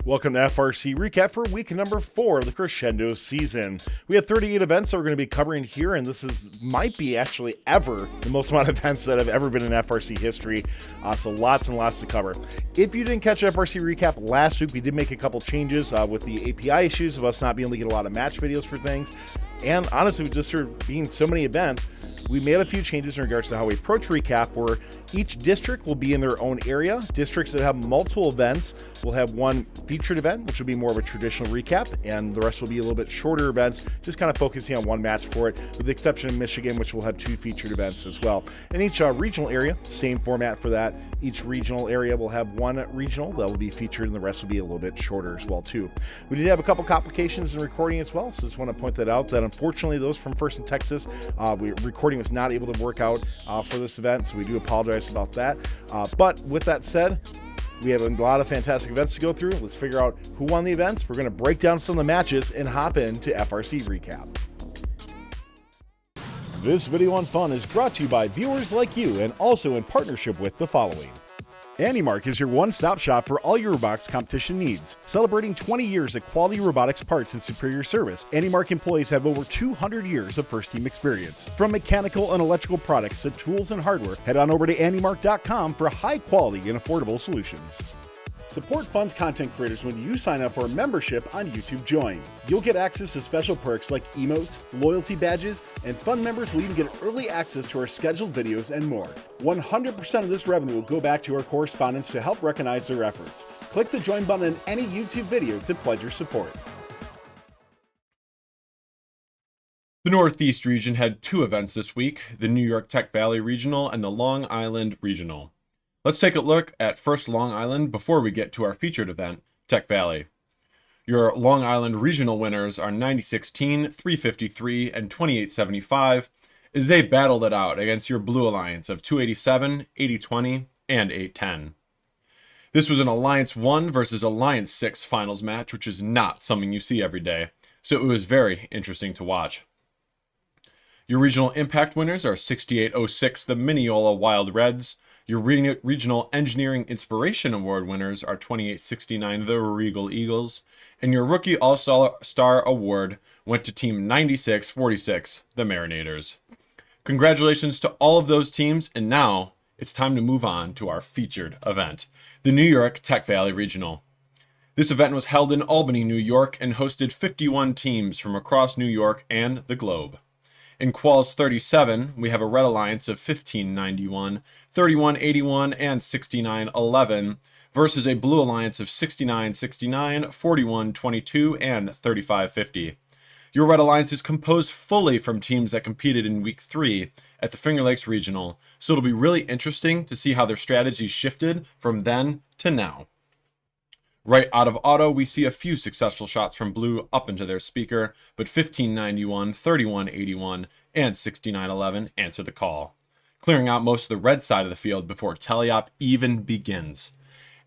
Welcome to FRC Recap for week number 4 of the Crescendo season. We have 38 events that we're going to be covering here, and might be actually ever the most amount of events that have ever been in FRC history. So lots and lots to cover. If you didn't catch FRC Recap last week, we did make a couple changes with the API issues of us not being able to get a lot of match videos for things. And honestly, just for being so many events, we made a few changes in regards to how we approach recap, where each district will be in their own area. Districts that have multiple events will have one featured event, which will be more of a traditional recap, and the rest will be a little bit shorter events, just kind of focusing on one match for it, with the exception of Michigan, which will have 2 featured events as well. And each regional area, same format for that. Each regional area will have one regional that will be featured, and the rest will be a little bit shorter as well too. We did have a couple complications in recording as well, so just want to point that out, that unfortunately those from First and Texas, recording was not able to work out for this event, so we do apologize about that. But with that said, we have a lot of fantastic events to go through. Let's figure out who won the events. We're going to break down some of the matches and hop into FRC Recap. This video on fun is brought to you by viewers like you, and also in partnership with the following. AndyMark is your one-stop shop for all your robotics competition needs. Celebrating 20 years of quality robotics parts and superior service, AndyMark employees have over 200 years of first-team experience. From mechanical and electrical products to tools and hardware, head on over to andymark.com for high-quality and affordable solutions. Support Fun's content creators when you sign up for a membership on YouTube Join. You'll get access to special perks like emotes, loyalty badges, and Fun members will even get early access to our scheduled videos and more. 100% of this revenue will go back to our correspondents to help recognize their efforts. Click the Join button in any YouTube video to pledge your support. The Northeast region had 2 events this week, the New York Tech Valley Regional and the Long Island Regional. Let's take a look at first Long Island before we get to our featured event, Tech Valley. Your Long Island regional winners are 9016, 353, and 2875 as they battled it out against your Blue Alliance of 287, 8020, and 810. This was an Alliance 1 versus Alliance 6 finals match, which is not something you see every day, so it was very interesting to watch. Your regional impact winners are 6806, the Mineola Wild Reds. Your Regional Engineering Inspiration Award winners are 2869, the Regal Eagles, and your Rookie All-Star Award went to Team 9646, the Marinators. Congratulations to all of those teams, and now it's time to move on to our featured event, the New York Tech Valley Regional. This event was held in Albany, New York, and hosted 51 teams from across New York and the globe. In Quals 37, we have a Red Alliance of 1591, 3181, and 6911 versus a Blue Alliance of 6969, 4122, and 3550. Your Red Alliance is composed fully from teams that competed in Week 3 at the Finger Lakes Regional, so it'll be really interesting to see how their strategies shifted from then to now. Right out of auto, we see a few successful shots from Blue up into their speaker, but 1591, 3181, and 6911 answer the call, clearing out most of the red side of the field before teleop even begins.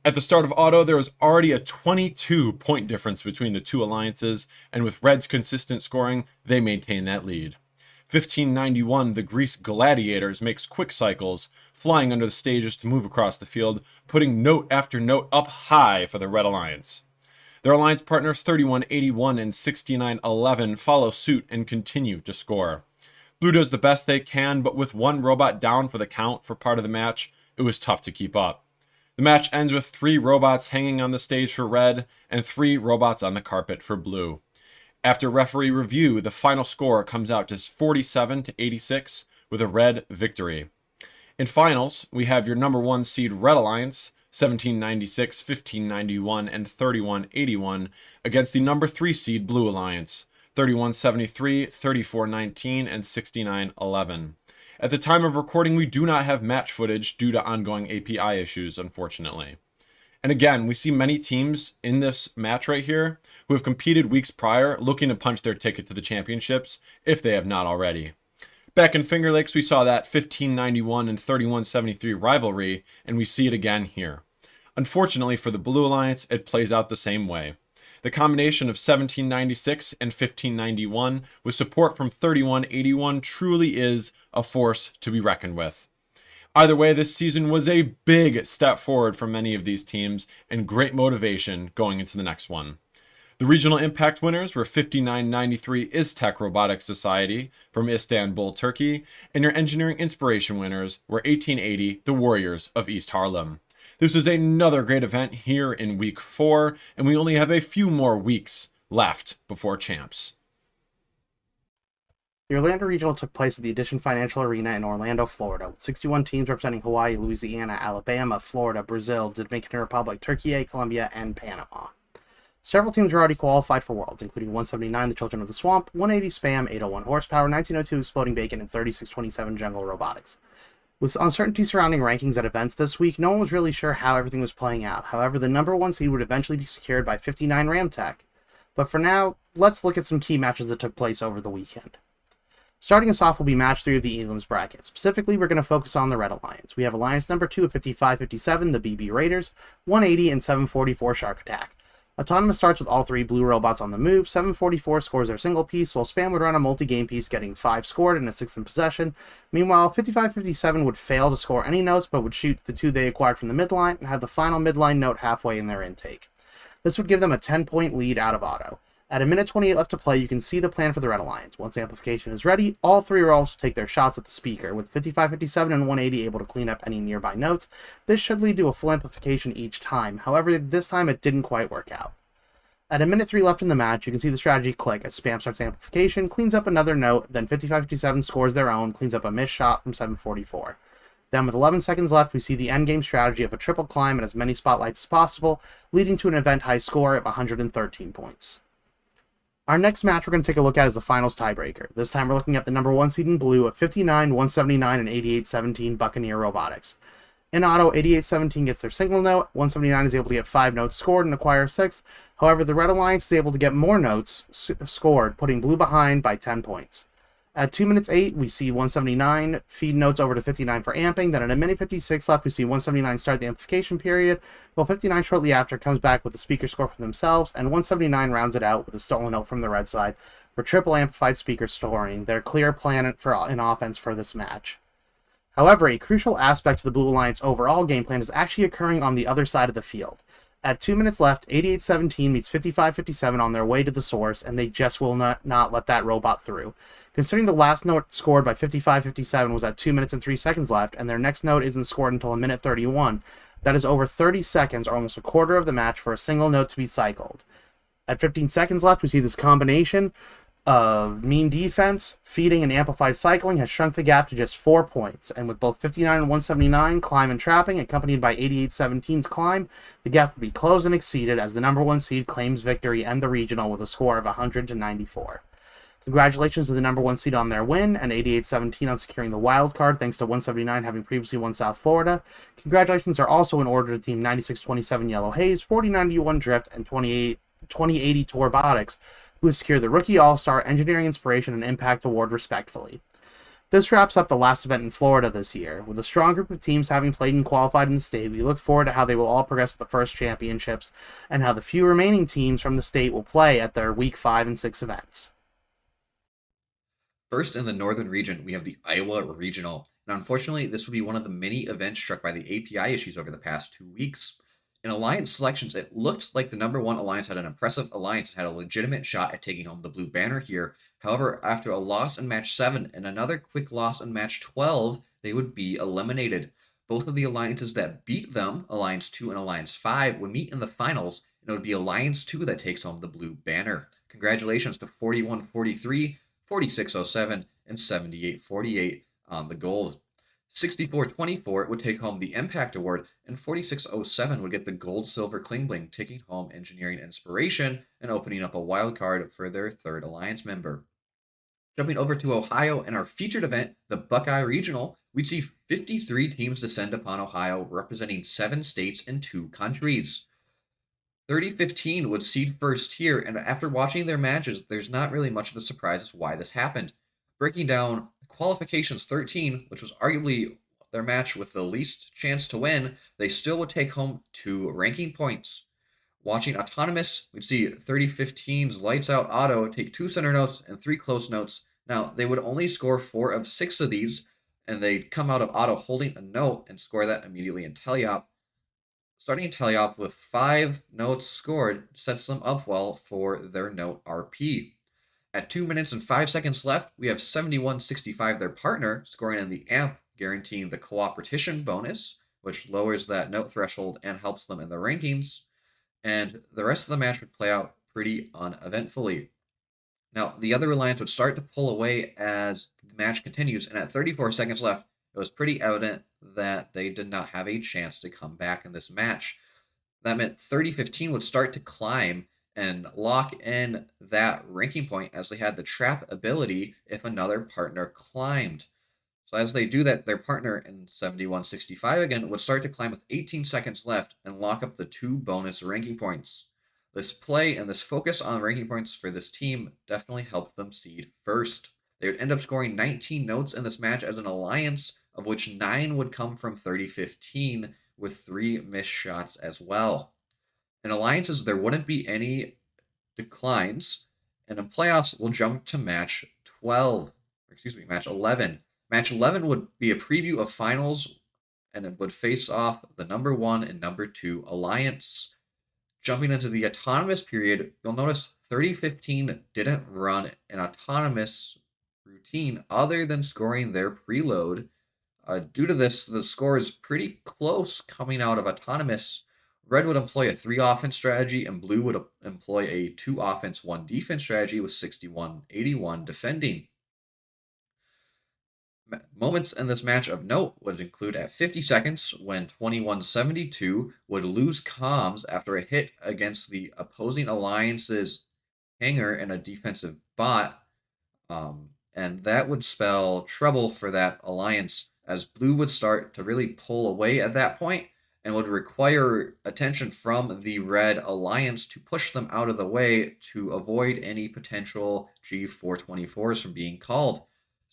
At the start of auto, there was already a 22-point difference between the 2 alliances, and with Red's consistent scoring, they maintain that lead. 1591, the Grease Gladiators makes quick cycles, flying under the stages to move across the field, putting note after note up high for the Red Alliance. Their alliance partners 3181 and 6911 follow suit and continue to score. Blue does the best they can, but with 1 robot down for the count for part of the match, it was tough to keep up. The match ends with 3 robots hanging on the stage for Red and 3 robots on the carpet for Blue. After referee review, the final score comes out to 47-86 with a Red victory. In finals, we have your number 1 seed Red Alliance, 1796, 1591, and 3181 against the number 3 seed Blue Alliance, 3173, 3419, and 6911. At the time of recording, we do not have match footage due to ongoing API issues, unfortunately. And again, we see many teams in this match right here who have competed weeks prior looking to punch their ticket to the championships if they have not already. Back in Finger Lakes, we saw that 1591 and 3173 rivalry, and we see it again here. Unfortunately for the Blue Alliance, it plays out the same way. The combination of 1796 and 1591 with support from 3181 truly is a force to be reckoned with. Either way, this season was a big step forward for many of these teams and great motivation going into the next one. The regional impact winners were 5993 Iztec Robotics Society from Istanbul, Turkey, and your engineering inspiration winners were 1880 the Warriors of East Harlem. This was another great event here in week 4, and we only have a few more weeks left before champs. The Orlando Regional took place at the Edition Financial Arena in Orlando, Florida, with 61 teams representing Hawaii, Louisiana, Alabama, Florida, Brazil, Dominican Republic, Turkey, Colombia, and Panama. Several teams were already qualified for Worlds, including 179 The Children of the Swamp, 180 Spam, 801 Horsepower, 1902 Exploding Bacon, and 3627 Jungle Robotics. With uncertainty surrounding rankings at events this week, no one was really sure how everything was playing out. However, the number 1 seed would eventually be secured by 59 Ramtech. But for now, let's look at some key matches that took place over the weekend. Starting us off will be match 3 of the Elam's bracket. Specifically, we're going to focus on the Red Alliance. We have Alliance number 2 at 55-57, the BB Raiders, 180 and 744 Shark Attack. Autonomous starts with all 3 blue robots on the move. 744 scores their single piece, while Spam would run a multi-game piece, getting 5 scored and a 6 in possession. Meanwhile, 55-57 would fail to score any notes, but would shoot the 2 they acquired from the midline and have the final midline note halfway in their intake. This would give them a 10-point lead out of auto. At a minute 28 left to play, you can see the plan for the Red Alliance. Once amplification is ready, all 3 roles will take their shots at the speaker, with 55-57 and 180 able to clean up any nearby notes. This should lead to a full amplification each time. However, this time it didn't quite work out. At a minute 3 left in the match, you can see the strategy click as Spam starts amplification, cleans up another note, then 55-57 scores their own, cleans up a missed shot from 744. Then with 11 seconds left, we see the endgame strategy of a triple climb and as many spotlights as possible, leading to an event high score of 113 points. Our next match we're going to take a look at is the finals tiebreaker. This time we're looking at the number 1 seed in blue at 59, 179, and 88-17 Buccaneer Robotics. In auto, 88-17 gets their single note, 179 is able to get 5 notes scored and acquire 6. However, the Red Alliance is able to get more notes scored, putting blue behind by 10 points. At 2 minutes 8, we see 179 feed notes over to 59 for amping. Then at a minute 56 left, we see 179 start the amplification period, while 59 shortly after comes back with a speaker score for themselves, and 179 rounds it out with a stolen note from the red side for triple amplified speaker scoring, their clear plan in offense for this match. However, a crucial aspect of the Blue Alliance overall game plan is actually occurring on the other side of the field. At 2 minutes left, 88-17 meets 55-57 on their way to the source, and they just will not let that robot through. Considering the last note scored by 55-57 was at 2 minutes and 3 seconds left, and their next note isn't scored until a minute 31, that is over 30 seconds, or almost a quarter of the match, for a single note to be cycled. At 15 seconds left, we see this combination of mean defense, feeding, and amplified cycling has shrunk the gap to just 4 points, and with both 59 and 179 climb and trapping, accompanied by 88-17's climb, the gap will be closed and exceeded as the number 1 seed claims victory and the regional with a score of 100-94. Congratulations to the number 1 seed on their win, and 88-17 on securing the wild card thanks to 179 having previously won South Florida. Congratulations are also in order to Team 9627 Yellow Haze, 4091 Drift, and 2080 to Robotics, who has secured the Rookie All-Star, Engineering Inspiration, and Impact Award respectively. This wraps up the last event in Florida this year. With a strong group of teams having played and qualified in the state, we look forward to how they will all progress at the first championships, and how the few remaining teams from the state will play at their Week 5 and 6 events. First, in the northern region, we have the Iowa Regional. And unfortunately, this will be one of the many events struck by the API issues over the past 2 weeks. In alliance selections, it looked like the number 1 alliance had an impressive alliance and had a legitimate shot at taking home the blue banner here. However, after a loss in match 7 and another quick loss in match 12, they would be eliminated. Both of the alliances that beat them, Alliance 2 and Alliance 5, would meet in the finals, and it would be Alliance 2 that takes home the blue banner. Congratulations to 4143, 4607, and 7848 on the gold. 6424 would take home the Impact Award, and 4607 would get the Gold Silver Kling Bling, taking home Engineering Inspiration and opening up a wild card for their 3rd Alliance member. Jumping over to Ohio and our featured event, the Buckeye Regional, we'd see 53 teams descend upon Ohio, representing 7 states and 2 countries. 3015 would seed first here, and after watching their matches, there's not really much of a surprise as to why this happened. Breaking down qualifications 13, which was arguably their match with the least chance to win, they still would take home 2 ranking points. Watching Autonomous, we'd see 3015's Lights Out Auto take 2 center notes and 3 close notes. Now, they would only score 4 of 6 of these, and they'd come out of auto holding a note and score that immediately in teleop. Starting teleop with 5 notes scored sets them up well for their note RP. At 2 minutes and 5 seconds left, we have 7165, their partner, scoring in the amp, guaranteeing the cooperation bonus, which lowers that note threshold and helps them in the rankings. And the rest of the match would play out pretty uneventfully. Now, the other alliance would start to pull away as the match continues, and at 34 seconds left, it was pretty evident that they did not have a chance to come back in this match. That meant 3015 would start to climb and lock in that ranking point as they had the trap ability if another partner climbed. So as they do that, their partner in 7165 again would start to climb with 18 seconds left and lock up the 2 bonus ranking points. This play and this focus on ranking points for this team definitely helped them seed first. They would end up scoring 19 notes in this match as an alliance, of which 9 would come from 3015, with 3 missed shots as well. In alliances, there wouldn't be any declines, and in playoffs, we'll jump to match 11. Match 11 would be a preview of finals, and it would face off the number 1 and number 2 alliance. Jumping into the autonomous period, you'll notice 3015 didn't run an autonomous routine other than scoring their preload. Due to this, the score is pretty close coming out of autonomous. Red would employ a 3 offense strategy, and blue would employ a 2 offense, 1 defense strategy with 61-81 defending. Moments in this match of note would include at 50 seconds when 2172 would lose comms after a hit against the opposing alliance's hangar and a defensive bot, and that would spell trouble for that alliance, as blue would start to really pull away at that point and would require attention from the red alliance to push them out of the way to avoid any potential G424s from being called.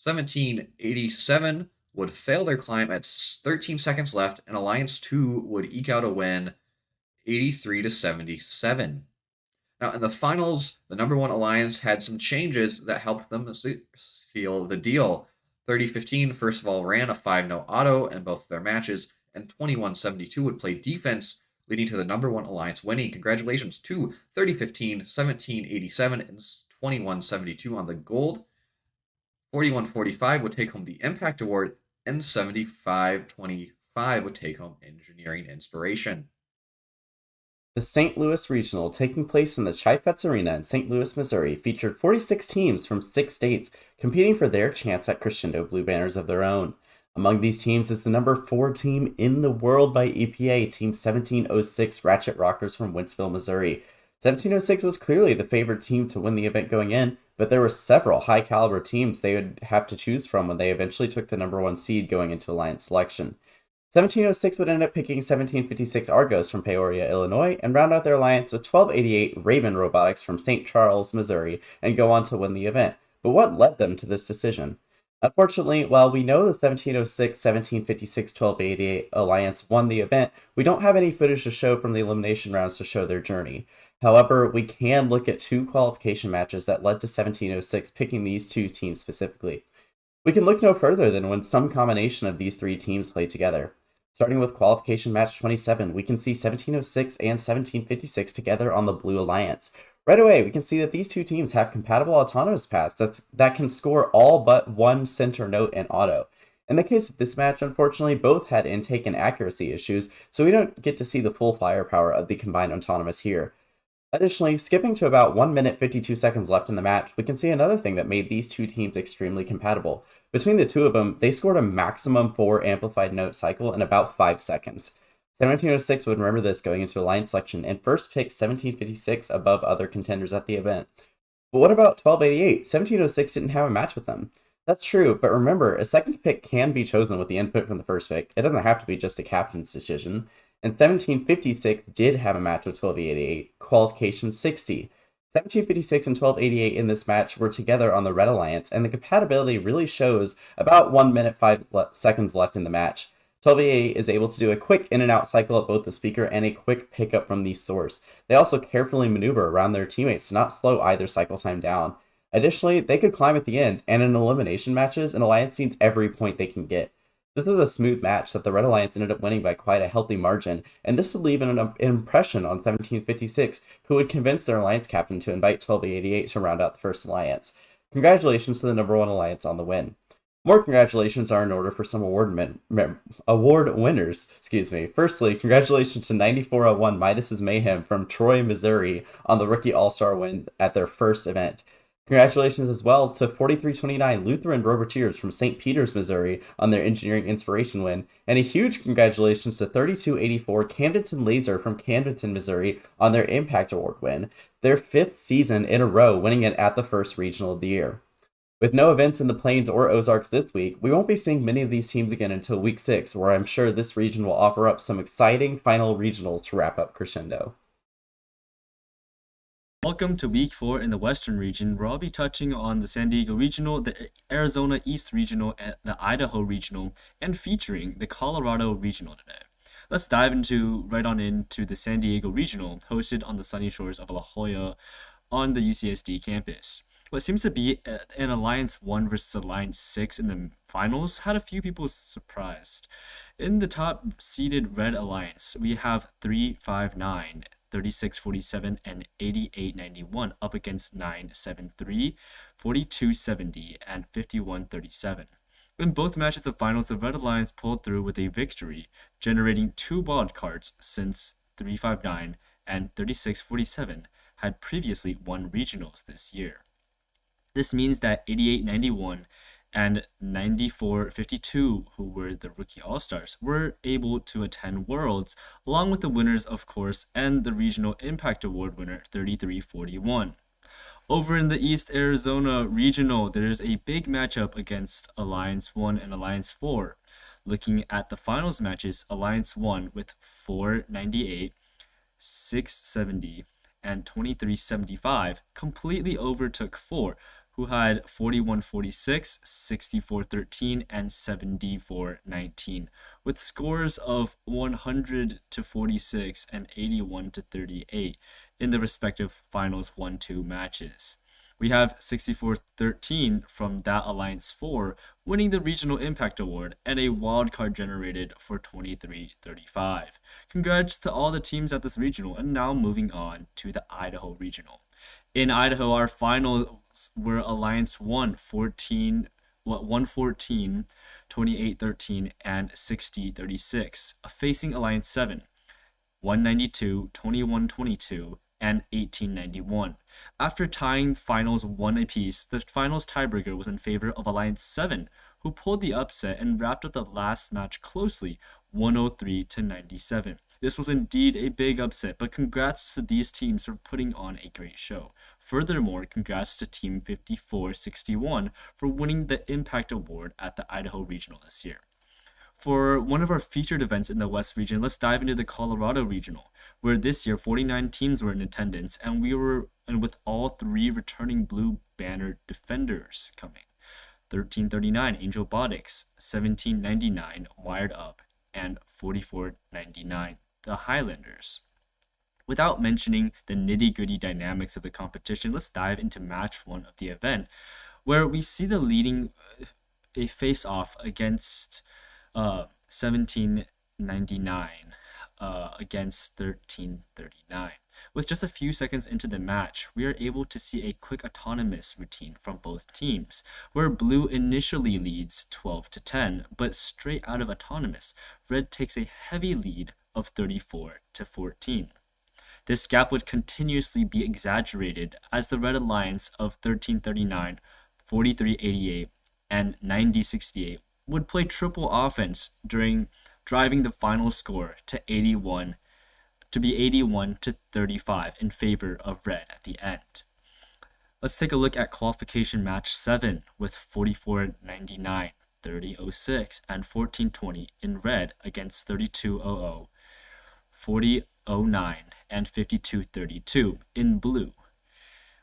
1787 would fail their climb at 13 seconds left, and Alliance 2 would eke out a win 83-77. Now, in the finals, the number 1 alliance had some changes that helped them seal the deal. 3015, first of all, ran a 5-no auto in both their matches, and 2172 would play defense, leading to the number 1 alliance winning. Congratulations to 3015, 1787, and 2172 on the gold. 4145 would take home the Impact Award, and 7525 would take home Engineering Inspiration. The St. Louis Regional, taking place in the Chaifetz Arena in St. Louis, Missouri, featured 46 teams from 6 states competing for their chance at Crescendo Blue banners of their own. Among these teams is the number 4 team in the world by EPA, Team 1706 Ratchet Rockers from Wentzville, Missouri. 1706 was clearly the favored team to win the event going in, but there were several high-caliber teams they would have to choose from when they eventually took the number 1 seed going into Alliance selection. 1706 would end up picking 1756 Argos from Peoria, Illinois, and round out their alliance with 1288 Raven Robotics from St. Charles, Missouri, and go on to win the event. But what led them to this decision? Unfortunately, while we know the 1706, 1756, 1288 alliance won the event, we don't have any footage to show from the elimination rounds to show their journey. However, we can look at 2 qualification matches that led to 1706 picking these 2 teams specifically. We can look no further than when some combination of these 3 teams played together. Starting with qualification match 27, we can see 1706 and 1756 together on the Blue Alliance. Right away, we can see that these 2 teams have compatible autonomous paths that can score all but 1 center note and auto. In the case of this match, unfortunately, both had intake and accuracy issues, so we don't get to see the full firepower of the combined autonomous here. Additionally, skipping to about 1 minute 52 seconds left in the match, we can see another thing that made these 2 teams extremely compatible. Between the 2 of them, they scored a maximum 4 amplified note cycle in about 5 seconds. 1706 would remember this going into Alliance selection and first pick 1756 above other contenders at the event. But what about 1288? 1706 didn't have a match with them. That's true, but remember, a second pick can be chosen with the input from the first pick. It doesn't have to be just a captain's decision. And 1756 did have a match with 1288, qualification 60. 1756 and 1288 in this match were together on the Red Alliance, and the compatibility really shows about 1 minute 5 seconds left in the match. 1288 is able to do a quick in and out cycle at both the speaker and a quick pickup from the source. They also carefully maneuver around their teammates to not slow either cycle time down. Additionally, they could climb at the end, and in elimination matches, an alliance needs every point they can get. This was a smooth match that the Red Alliance ended up winning by quite a healthy margin, and this would leave an impression on 1756, who would convince their alliance captain to invite 1288 to round out the first alliance. Congratulations to the number 1 alliance on the win. More congratulations are in order for some award winners. Firstly, congratulations to 9401 Midas's Mayhem from Troy, Missouri on the Rookie All-Star win at their first event. Congratulations as well to 4329 Lutheran Robotics from St. Peters, Missouri on their Engineering Inspiration win, and a huge congratulations to 3284 Camdenton Laser from Camdenton, Missouri on their Impact Award win, their 5th season in a row winning it at the first regional of the year. With no events in the Plains or Ozarks this week, we won't be seeing many of these teams again until week 6, where I'm sure this region will offer up some exciting final regionals to wrap up Crescendo. Welcome to Week 4 in the Western region, where I'll be touching on the San Diego Regional, the Arizona East Regional, and the Idaho Regional, and featuring the Colorado Regional today. Let's dive right on into the San Diego Regional, hosted on the sunny shores of La Jolla on the UCSD campus. What seems to be an Alliance 1 versus Alliance 6 in the finals had a few people surprised. In the top-seeded Red Alliance, we have 359, 3647, and 8891 up against 973, 4270, and 5137. In both matches of finals, the Red Alliance pulled through with a victory, generating 2 wildcards since 359 and 3647 had previously won regionals this year. This means that 8891 and 9452, who were the Rookie All-Stars, were able to attend Worlds, along with the winners, of course, and the Regional Impact Award winner, 3341. Over in the East Arizona Regional, there's a big matchup against Alliance 1 and Alliance 4. Looking at the finals matches, Alliance 1 with 498, 670, and 2375 completely overtook 4, who had 4146, 6413, and 7419, with scores of 100 to 46 and 81 to 38 in the respective finals 1-2 matches. We have 6413 from that Alliance 4 winning the Regional Impact Award and a wildcard generated for 2335. Congrats to all the teams at this regional, and now moving on to the Idaho Regional. In Idaho, our finals were Alliance 1, 114, 2813, and 6036, facing Alliance 7, 192, 2122, and 1891. After tying finals 1 apiece, the finals tiebreaker was in favor of Alliance 7, who pulled the upset and wrapped up the last match closely, 103 to 97. This was indeed a big upset, but congrats to these teams for putting on a great show. Furthermore, congrats to Team 5461 for winning the Impact Award at the Idaho Regional this year. For one of our featured events in the West region, let's dive into the Colorado Regional, where this year 49 teams were in attendance, and with all 3 returning blue banner defenders coming. 1339 Angel Robotics, 1799 Wired Up, and 4499 the Highlanders. Without mentioning the nitty-gritty dynamics of the competition, let's dive into match 1 of the event, where we see the leading a face-off against 1799 against 1339. With just a few seconds into the match, we are able to see a quick autonomous routine from both teams, where blue initially leads 12 to 10, but straight out of autonomous, red takes a heavy lead of 34 to 14. This gap would continuously be exaggerated as the Red Alliance of 1339, 4388, and 9068 would play triple offense during driving the final score to 81 to 35 in favor of red at the end. Let's take a look at qualification match 7 with 4499, 3006, and 1420 in red against 3200, 4009, and 5232 in blue.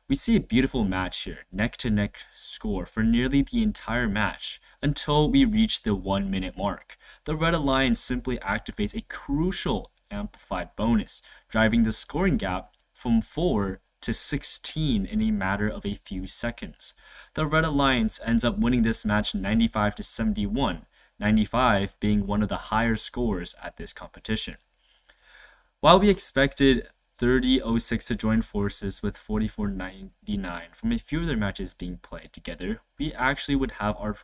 We see a beautiful match here, neck-to-neck score for nearly the entire match until we reach the 1-minute mark. The Red Alliance simply activates a crucial amplified bonus, driving the scoring gap from 4 to 16 in a matter of a few seconds. The Red Alliance ends up winning this match 95 to 71, 95 being one of the higher scores at this competition. While we expected 30-06 to join forces with 44-99 from a few of their matches being played together, we actually would have our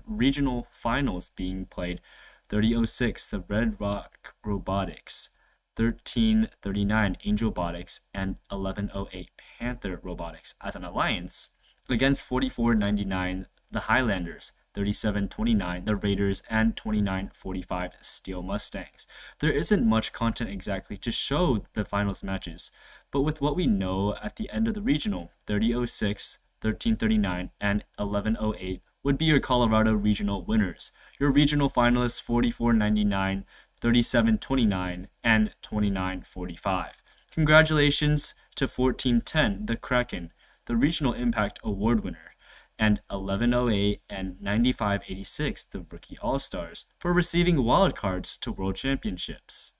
regional finals being played 30-06, the Red Rock Robotics, 13-39 Angel Robotics, and 11-08 Panther Robotics as an alliance against 44-99 the Highlanders, 37-29 the Raiders, and 29-45 Steel Mustangs. There isn't much content exactly to show the finals matches, but with what we know at the end of the regional, 30-06, 13-39, and 11-08 would be your Colorado regional winners. Your regional finalists 44-99, 37-29, and 29-45. Congratulations to 14-10 the Kraken, the Regional Impact Award winner, and 11-08 and 95-86 the Rookie All-Stars for receiving wildcards to World Championships.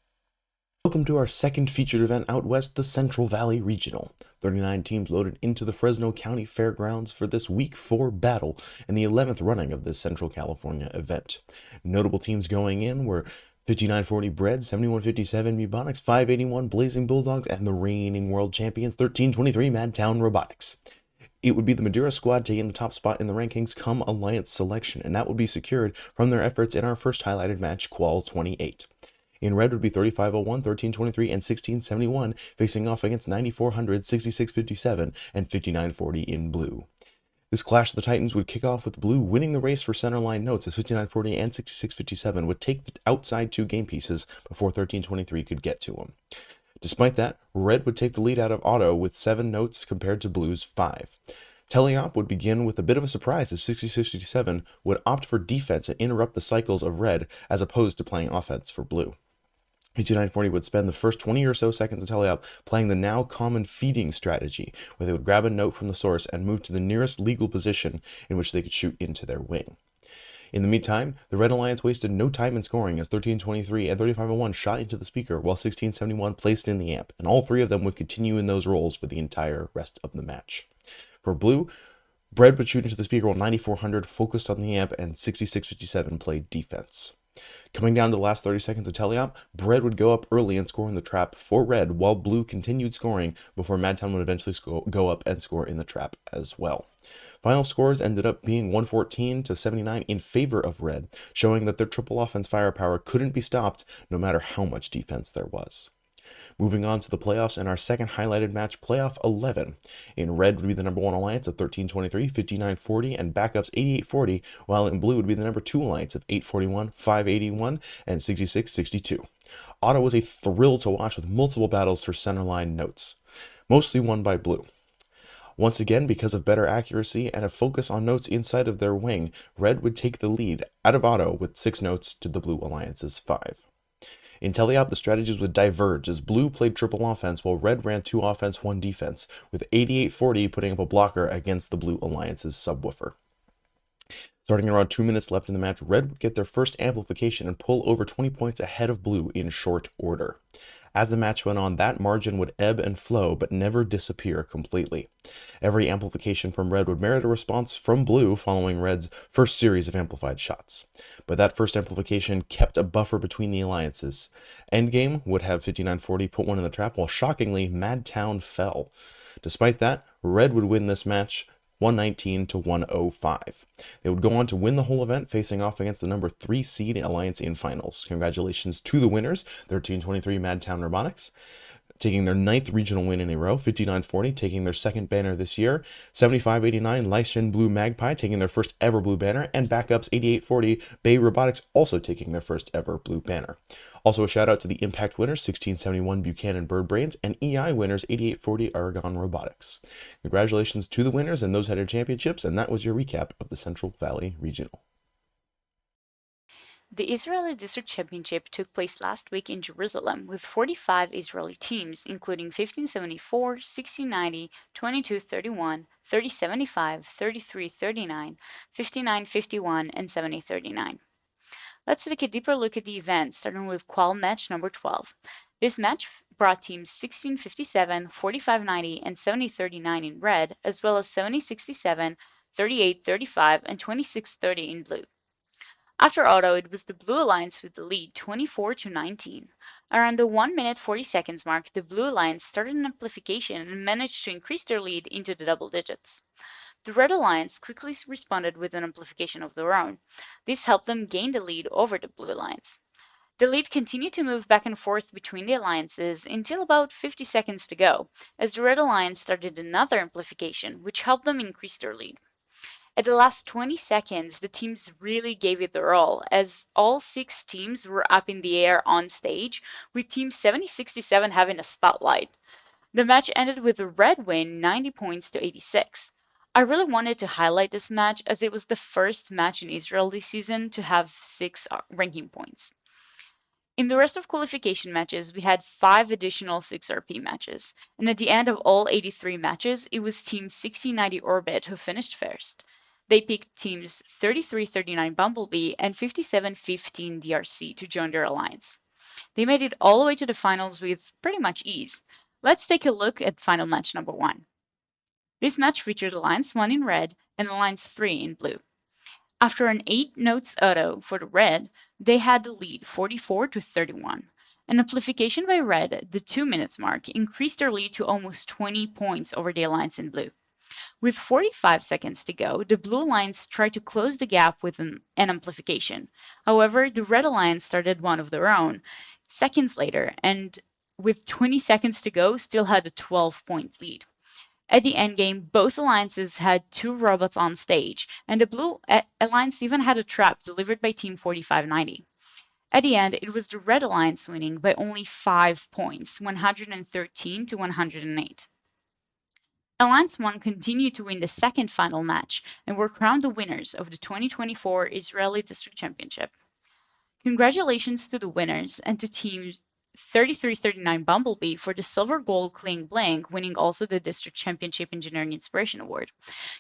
Welcome to our second featured event out west, the Central Valley Regional. 39 teams loaded into the Fresno County Fairgrounds for this Week 4 battle and the 11th running of this Central California event. Notable teams going in were 5940 Bread, 7157 Bubonics, 581 Blazing Bulldogs, and the reigning world champions 1323 Madtown Robotics. It would be the Madura squad taking the top spot in the rankings come Alliance selection, and that would be secured from their efforts in our first highlighted match, Qual 28. In red would be 3501, 1323, and 1671, facing off against 9400, 6657, and 5940 in blue. This clash of the Titans would kick off with blue winning the race for centerline notes as 5940 and 6657 would take the outside two game pieces before 1323 could get to them. Despite that, red would take the lead out of auto with 7 notes compared to blue's 5. Teleop would begin with a bit of a surprise as 6057 would opt for defense and interrupt the cycles of red as opposed to playing offense for blue. 5940 would spend the first 20 or so seconds of Teleop playing the now common feeding strategy, where they would grab a note from the source and move to the nearest legal position in which they could shoot into their wing. In the meantime, the Red Alliance wasted no time in scoring as 1323 and 3501 shot into the speaker while 1671 placed in the amp, and all three of them would continue in those roles for the entire rest of the match. For blue, Bread would shoot into the speaker while 9400 focused on the amp and 6657 played defense. Coming down to the last 30 seconds of Teleop, Bread would go up early and score in the trap for red, while blue continued scoring before Madtown would eventually go up and score in the trap as well. Final scores ended up being 114 to 79 in favor of red, showing that their triple offense firepower couldn't be stopped no matter how much defense there was. Moving on to the playoffs and our second highlighted match, Playoff 11. In red would be the number 1 alliance of 1323, 5940, and backups 8840, while in blue would be the number 2 alliance of 841, 581, and 6662. Auto was a thrill to watch with multiple battles for centerline notes, mostly won by blue. Once again, because of better accuracy and a focus on notes inside of their wing, red would take the lead out of auto with 6 notes to the blue alliance's 5. In Teleop, the strategies would diverge as blue played triple offense while red ran 2 offense, 1 defense, with 8840 putting up a blocker against the blue alliance's subwoofer. Starting around 2 minutes left in the match, red would get their first amplification and pull over 20 points ahead of blue in short order. As the match went on, that margin would ebb and flow, but never disappear completely. Every amplification from red would merit a response from blue following red's first series of amplified shots. But that first amplification kept a buffer between the alliances. Endgame would have 5940 put one in the trap, while shockingly, Madtown fell. Despite that, red would win this match 119 to 105. They would go on to win the whole event, facing off against the number 3 seed Alliance in finals. Congratulations to the winners, 1323 Madtown Robotics, taking their 9th regional win in a row, 5940 taking their 2nd banner this year, 7589 Lycian Blue Magpie taking their first ever blue banner, and backups 8840 Bay Robotics also taking their first ever blue banner. Also a shout out to the Impact winners 1671 Buchanan Bird Brains and EI winners 8840 Aragon Robotics. Congratulations to the winners and those headed championships, and that was your recap of the Central Valley Regional. The Israeli District Championship took place last week in Jerusalem with 45 Israeli teams, including 1574, 1690, 2231, 3075, 3339, 5951, and 7039. Let's take a deeper look at the event, starting with Qual match number 12. This match brought teams 1657, 4590, and 7039 in red, as well as 7067, 3835, and 2630 in blue. After auto, it was the Blue Alliance with the lead, 24-19. Around the 1 minute 40 seconds mark, the Blue Alliance started an amplification and managed to increase their lead into the double digits. The Red Alliance quickly responded with an amplification of their own. This helped them gain the lead over the Blue Alliance. The lead continued to move back and forth between the alliances until about 50 seconds to go, as the Red Alliance started another amplification, which helped them increase their lead. At the last 20 seconds, the teams really gave it their all, as all 6 teams were up in the air on stage, with Team 7067 having a spotlight. The match ended with a red win, 90 points to 86. I really wanted to highlight this match as it was the first match in Israel this season to have 6 ranking points. In the rest of qualification matches, we had 5 additional 6RP matches, and at the end of all 83 matches, it was Team 6090 Orbit who finished first. They picked teams 3339 Bumblebee and 5715 DRC to join their alliance. They made it all the way to the finals with pretty much ease. Let's take a look at final match number 1. This match featured Alliance 1 in red and Alliance 3 in blue. After an 8 notes auto for the red, they had the lead 44-31. An amplification by red at the 2 minutes mark increased their lead to almost 20 points over the alliance in blue. With 45 seconds to go, the Blue Alliance tried to close the gap with an amplification. However, the Red Alliance started one of their own seconds later, and with 20 seconds to go, still had a 12-point lead. At the endgame, both alliances had 2 robots on stage, and the Blue Alliance even had a trap delivered by Team 4590. At the end, it was the Red Alliance winning by only 5 points, 113-108. Alliance 1 continued to win the second final match and were crowned the winners of the 2024 Israeli District Championship. Congratulations to the winners and to Team 3339 Bumblebee for the Silver Gold Kling Blank, winning also the District Championship Engineering Inspiration Award.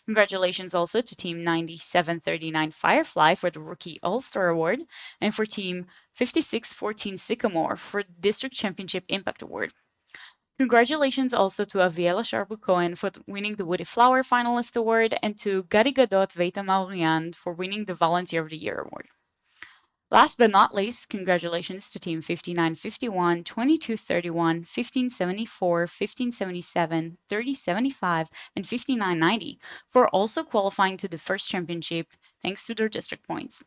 Congratulations also to Team 9739 Firefly for the Rookie All-Star Award, and for Team 5614 Sycamore for the District Championship Impact Award. Congratulations also to Aviela Sharbu Cohen for winning the Woody Flower Finalist Award, and to Gadi Gadot Veita Maurian for winning the Volunteer of the Year Award. Last but not least, congratulations to Team 5951, 2231, 1574, 1577, 3075, and 5990 for also qualifying to the first championship thanks to their district points.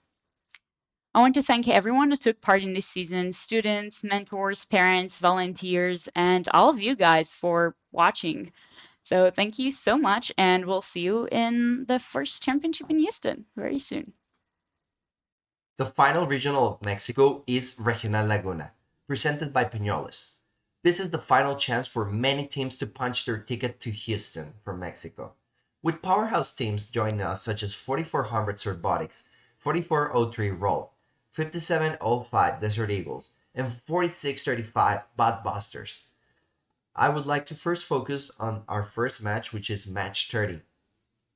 I want to thank everyone who took part in this season, students, mentors, parents, volunteers, and all of you guys for watching. So thank you so much, and we'll see you in the first championship in Houston very soon. The final regional of Mexico is Regional Laguna, presented by Peñoles. This is the final chance for many teams to punch their ticket to Houston from Mexico, with powerhouse teams joining us such as 4400 Robotics, 4403 Roll, 5705 Desert Eagles, and 4635 Budbusters. I would like to first focus on our first match, which is match 30.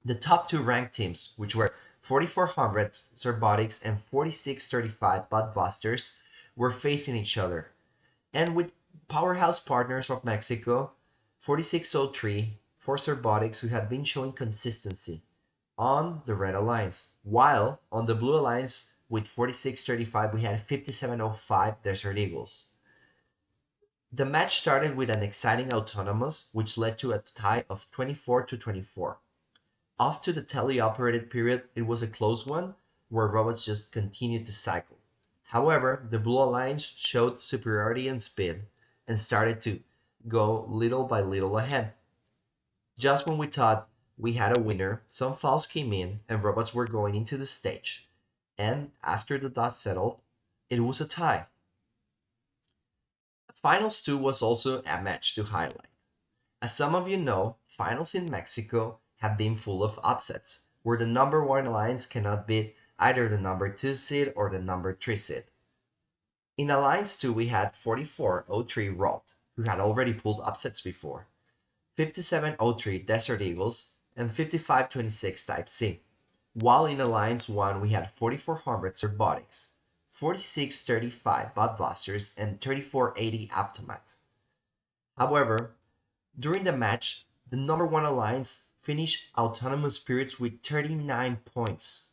The top 2 ranked teams, which were 4400 Robotics and 4635 Budbusters, were facing each other. And with powerhouse partners of Mexico, 4603 Force Robotics, who had been showing consistency on the Red Alliance, while on the Blue Alliance with 4635 we had 5705 Desert Eagles. The match started with an exciting autonomous, which led to a tie of 24-24. Off to the teleoperated period, it was a close one, where robots just continued to cycle. However, the Blue Alliance showed superiority in speed and started to go little by little ahead. Just when we thought we had a winner, some fouls came in and robots were going into the stage. And after the dust settled, it was a tie. Finals 2 was also a match to highlight. As some of you know, finals in Mexico have been full of upsets, where the number 1 alliance cannot beat either the number 2 seed or the number 3 seed. In Alliance 2 we had 4403 Rot, who had already pulled upsets before, 5703 Desert Eagles, and 5526 Type C. While in Alliance 1 we had 4400 Robotics, 4635 Budbusters, and 3480 Optomat. However, during the match, the number one alliance finished Autonomous Spirits with 39 points.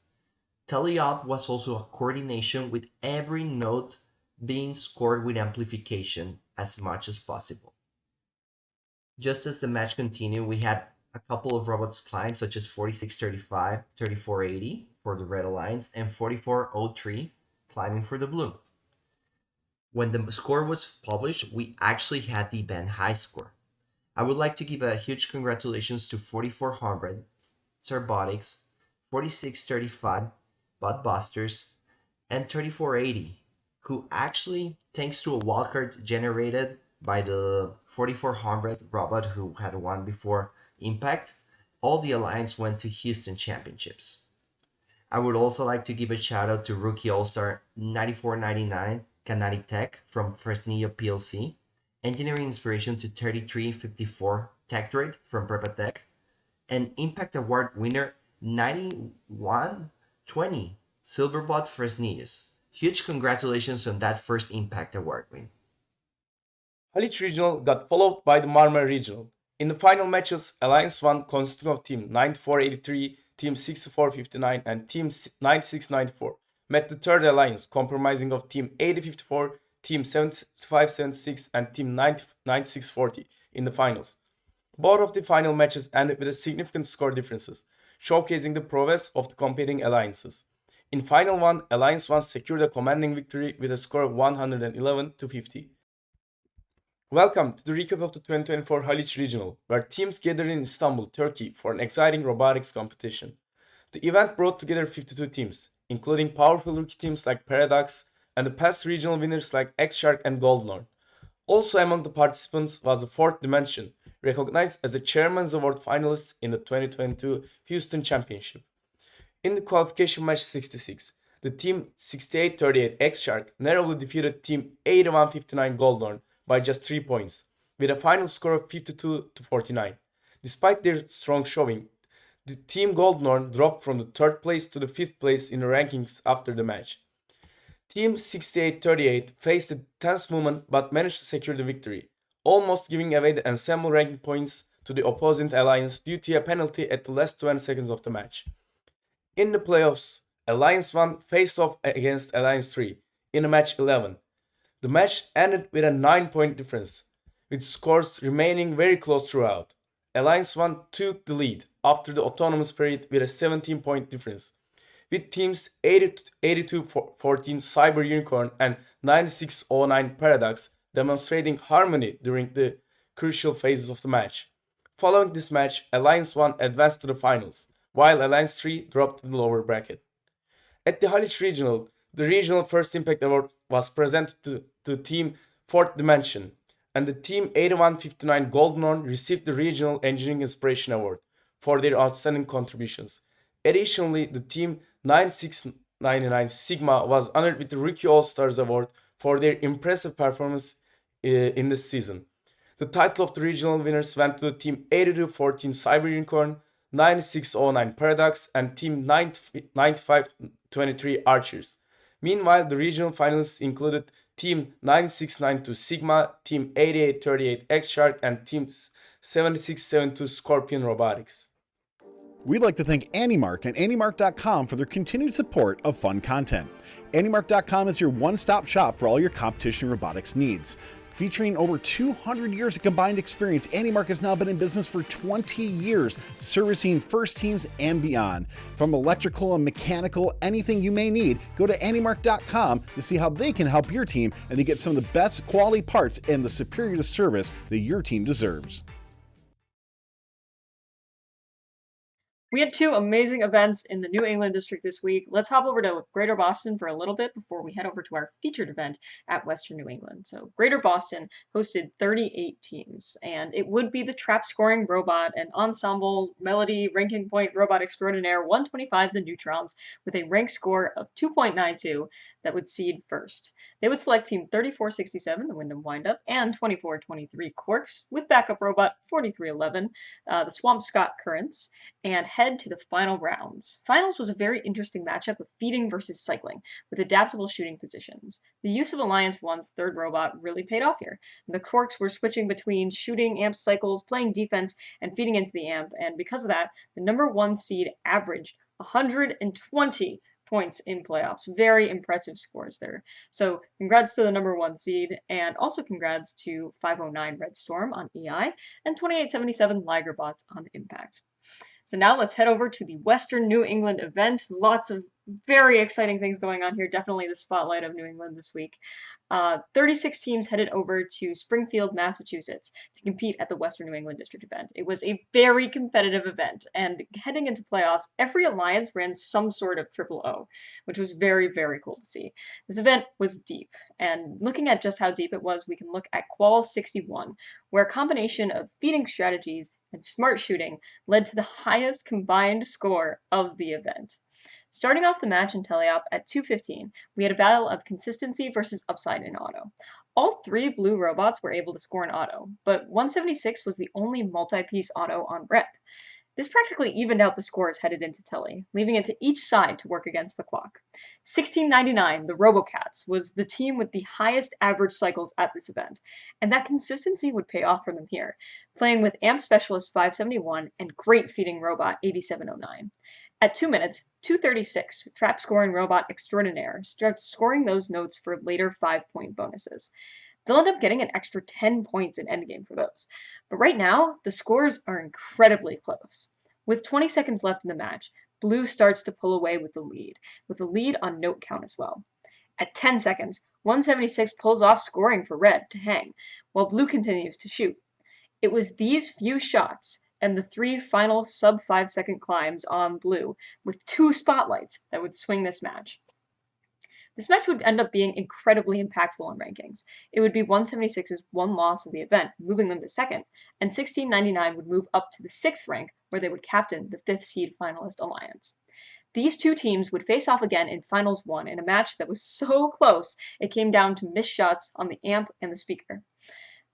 Tally-up was also a coordination with every note being scored with amplification as much as possible. Just as the match continued, we had a couple of robots climb, such as 4635, 3480 for the Red Alliance, and 4403 climbing for the Blue. When the score was published, we actually had the event high score. I would like to give a huge congratulations to 4400, Robotics, 4635, Budbusters, and 3480, who actually, thanks to a wildcard generated by the 4400 robot who had won before Impact, all the alliance went to Houston Championships. I would also like to give a shout out to Rookie All-Star 9499 Canadi Tech from Fresnillo PLC, Engineering Inspiration to 3354 Tech Droid from Prepatech, and Impact Award winner 9120 Silverbot Fresnillos. Huge congratulations on that first Impact Award win. Haliç Regional got followed by the Marmara Regional. In the final matches, Alliance 1 consisting of Team 9483, Team 6459 and Team 9694 met the third alliance comprising of Team 8054, Team 7576 and Team 9640 in the finals. Both of the final matches ended with significant score differences, showcasing the prowess of the competing alliances. In Final 1, Alliance 1 secured a commanding victory with a score of 111-50. Welcome to the recap of the 2024 Haliç Regional, where teams gathered in Istanbul, Turkey for an exciting robotics competition. The event brought together 52 teams, including powerful rookie teams like Paradox and the past regional winners like X-Shark and Goldenhorn. Also among the participants was the Fourth Dimension, recognized as a Chairman's Award finalist in the 2022 Houston Championship. In the qualification match 66, the team 6838 X-Shark narrowly defeated team 8159 Goldenhorn by just 3 points, with a final score of 52-49. Despite their strong showing, the team Goldenhorn dropped from the 3rd place to the 5th place in the rankings after the match. Team 6838 faced a tense moment but managed to secure the victory, almost giving away the ensemble ranking points to the opposing alliance due to a penalty at the last 20 seconds of the match. In the playoffs, Alliance 1 faced off against Alliance 3 in match 11. The match ended with a 9-point difference, with scores remaining very close throughout. Alliance 1 took the lead after the autonomous period with a 17-point difference, with teams 82-14 Cyber Unicorn and 9609 Paradox demonstrating harmony during the crucial phases of the match. Following this match, Alliance 1 advanced to the finals, while Alliance 3 dropped to the lower bracket. At the Haliç Regional, the Regional First Impact Award was presented to Team 4th Dimension, and the Team 8159 Goldenhorn received the Regional Engineering Inspiration Award for their outstanding contributions. Additionally, the Team 9699 Sigma was honored with the Rookie All-Stars Award for their impressive performance in this season. The title of the regional winners went to the Team 8214 Cyber Unicorn, 9609 Paradox, and Team 9523 Archers. Meanwhile, the regional finalists included Team 9692 Sigma, Team 8838 X-Shark, and Team 7672 Scorpion Robotics. We'd like to thank AndyMark and AndyMark.com for their continued support of fun content. AndyMark.com is your one-stop shop for all your competition robotics needs. Featuring over 200 years of combined experience, AndyMark has now been in business for 20 years, servicing first teams and beyond. From electrical and mechanical, anything you may need, go to AndyMark.com to see how they can help your team and to get some of the best quality parts and the superior service that your team deserves. We had 2 amazing events in the New England district this week. Let's hop over to Greater Boston for a little bit before we head over to our featured event at Western New England. So Greater Boston hosted 38 teams, and it would be the trap scoring robot and ensemble melody ranking point robot extraordinaire 125 the Neutrons with a rank score of 2.92 that would seed first. They would select Team 3467, the Wyndham Windup, and 2423 Quarks, with backup robot 4311, the Swampscott Currents, and head to the final rounds. Finals was a very interesting matchup of feeding versus cycling, with adaptable shooting positions. The use of Alliance 1's third robot really paid off here. The Quarks were switching between shooting amp cycles, playing defense, and feeding into the amp, and because of that, the number 1 seed averaged 120 points in playoffs. Very impressive scores there. So congrats to the number 1 seed, and also congrats to 509 Red Storm on EI and 2877 Ligerbots on Impact. So now let's head over to the Western New England event. Lots of very exciting things going on here. Definitely the spotlight of New England this week. 36 teams headed over to Springfield, Massachusetts to compete at the Western New England District event. It was a very competitive event, and heading into playoffs, every alliance ran some sort of triple O, which was very, very cool to see. This event was deep, and looking at just how deep it was, we can look at Qual 61, where a combination of feeding strategies and smart shooting led to the highest combined score of the event. Starting off the match in teleop at 2:15, we had a battle of consistency versus upside in auto. All 3 blue robots were able to score in auto, but 176 was the only multi-piece auto on red. This practically evened out the scores headed into tele, leaving it to each side to work against the clock. 1699, the RoboCats, was the team with the highest average cycles at this event, and that consistency would pay off for them here, playing with Amp Specialist 571 and great feeding robot 8709. At 2 minutes, 236, trap scoring robot extraordinaire starts scoring those notes for later 5-point bonuses. They'll end up getting an extra 10 points in endgame for those. But right now, the scores are incredibly close. With 20 seconds left in the match, blue starts to pull away with the lead on note count as well. At 10 seconds, 176 pulls off scoring for red to hang, while blue continues to shoot. It was these few shots and the 3 final sub-5 second climbs on blue with 2 spotlights that would swing this match. This match would end up being incredibly impactful in rankings. It would be 176's 1 loss of the event, moving them to 2nd, and 1699 would move up to the 6th rank, where they would captain the 5th seed finalist alliance. These 2 teams would face off again in Finals 1 in a match that was so close it came down to missed shots on the amp and the speaker.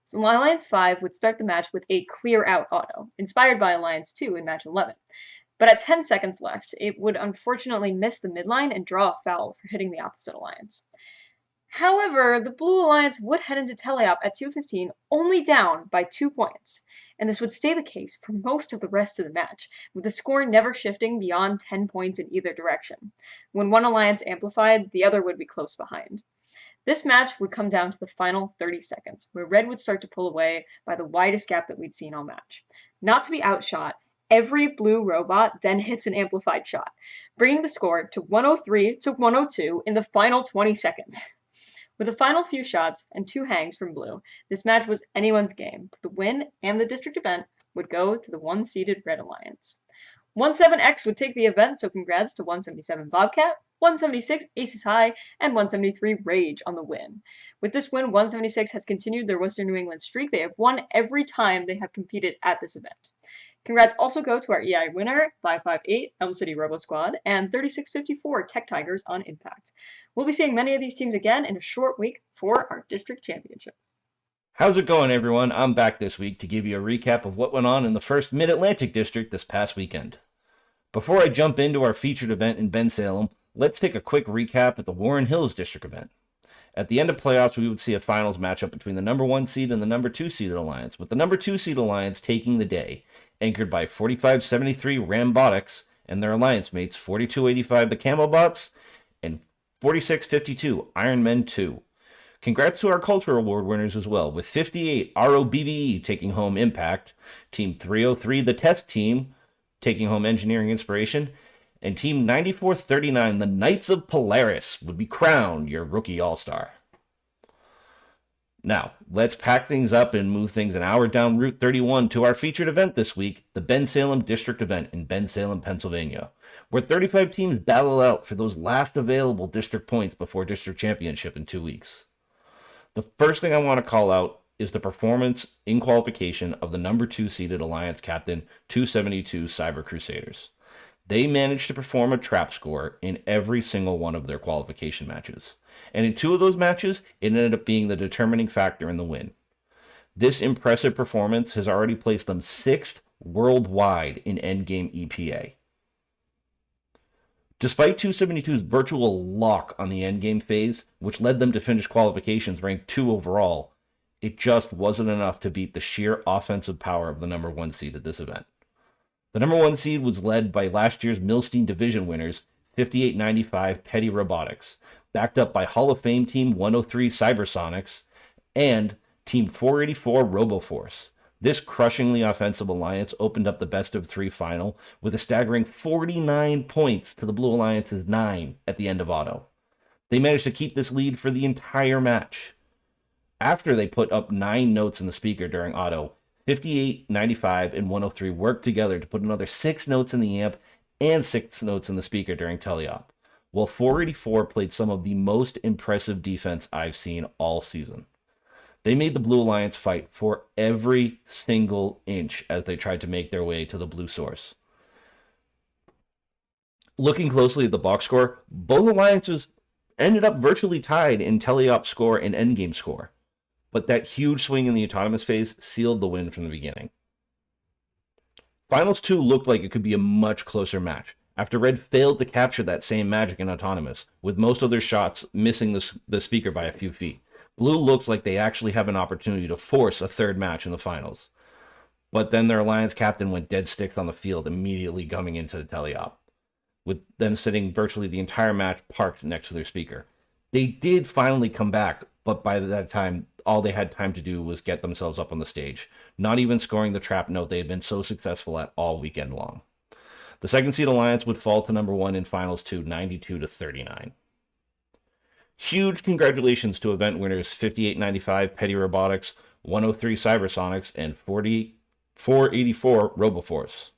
So Alliance 5 would start the match with a clear-out auto, inspired by Alliance 2 in match 11. But at 10 seconds left, it would unfortunately miss the midline and draw a foul for hitting the opposite alliance. However, the Blue Alliance would head into teleop at 2:15, only down by 2 points, and this would stay the case for most of the rest of the match, with the score never shifting beyond 10 points in either direction. When one alliance amplified, the other would be close behind. This match would come down to the final 30 seconds, where red would start to pull away by the widest gap that we'd seen all match. Not to be outshot, every blue robot then hits an amplified shot, bringing the score to 103 to 102 in the final 20 seconds. With the final few shots and 2 hangs from blue, this match was anyone's game, but the win and the district event would go to the 1-seeded Red Alliance. 17X would take the event, so congrats to 177 Bobcat, 176 Aces High, and 173 Rage on the win. With this win, 176 has continued their Western New England streak. They have won every time they have competed at this event. Congrats also go to our EI winner, 558 Elm City Robo Squad, and 3654 Tech Tigers on Impact. We'll be seeing many of these teams again in a short week for our district championship. How's it going, everyone? I'm back this week to give you a recap of what went on in the first Mid-Atlantic District this past weekend. Before I jump into our featured event in Bensalem, let's take a quick recap at the Warren Hills District event. At the end of playoffs, we would see a finals matchup between the number 1 seed and the number 2 seeded alliance, with the number 2 seed alliance taking the day, anchored by 4573 Robotics and their alliance mates 4285 the Camelbots and 4652 Iron Men 2. Congrats to our Culture Award winners as well, with 58 ROBBE taking home Impact, Team 303 the Test Team taking home Engineering Inspiration, and Team 9439 the Knights of Polaris would be crowned your Rookie All-Star. Now, let's pack things up and move things an hour down Route 31 to our featured event this week, the Bensalem District event in Bensalem, Pennsylvania, where 35 teams battle out for those last available district points before district championship in 2 weeks. The first thing I want to call out is the performance in qualification of the number 2 seeded Alliance Captain 272 Cyber Crusaders. They managed to perform a trap score in every single one of their qualification matches. and in 2 of those matches, it ended up being the determining factor in the win. This impressive performance has already placed them 6th worldwide in endgame EPA. Despite 272's virtual lock on the endgame phase, which led them to finish qualifications ranked 2 overall, it just wasn't enough to beat the sheer offensive power of the number 1 seed at this event. The number 1 seed was led by last year's Milstein Division winners, 5895 Petty Robotics, backed up by Hall of Fame Team 103 Cybersonics and Team 484 RoboForce. This crushingly offensive alliance opened up the best-of-3 final with a staggering 49 points to the Blue Alliance's 9 at the end of auto. They managed to keep this lead for the entire match. After they put up 9 notes in the speaker during auto, 58, 95, and 103 worked together to put another 6 notes in the amp and 6 notes in the speaker during teleop, while 484 played some of the most impressive defense I've seen all season. They made the Blue Alliance fight for every single inch as they tried to make their way to the blue source. Looking closely at the box score, both alliances ended up virtually tied in teleop score and endgame score, but that huge swing in the autonomous phase sealed the win from the beginning. Finals 2 looked like it could be a much closer match, after Red failed to capture that same magic in autonomous, with most of their shots missing the speaker by a few feet. Blue looks like they actually have an opportunity to force a 3rd match in the finals. But then their alliance captain went dead sticks on the field immediately coming into the teleop, with them sitting virtually the entire match parked next to their speaker. They did finally come back, but by that time, all they had time to do was get themselves up on the stage, not even scoring the trap note they had been so successful at all weekend long. The 2nd seed alliance would fall to number 1 in finals 2, 92-39. Huge congratulations to event winners 5895 Petty Robotics, 103 Cybersonics, and 484 RoboForce.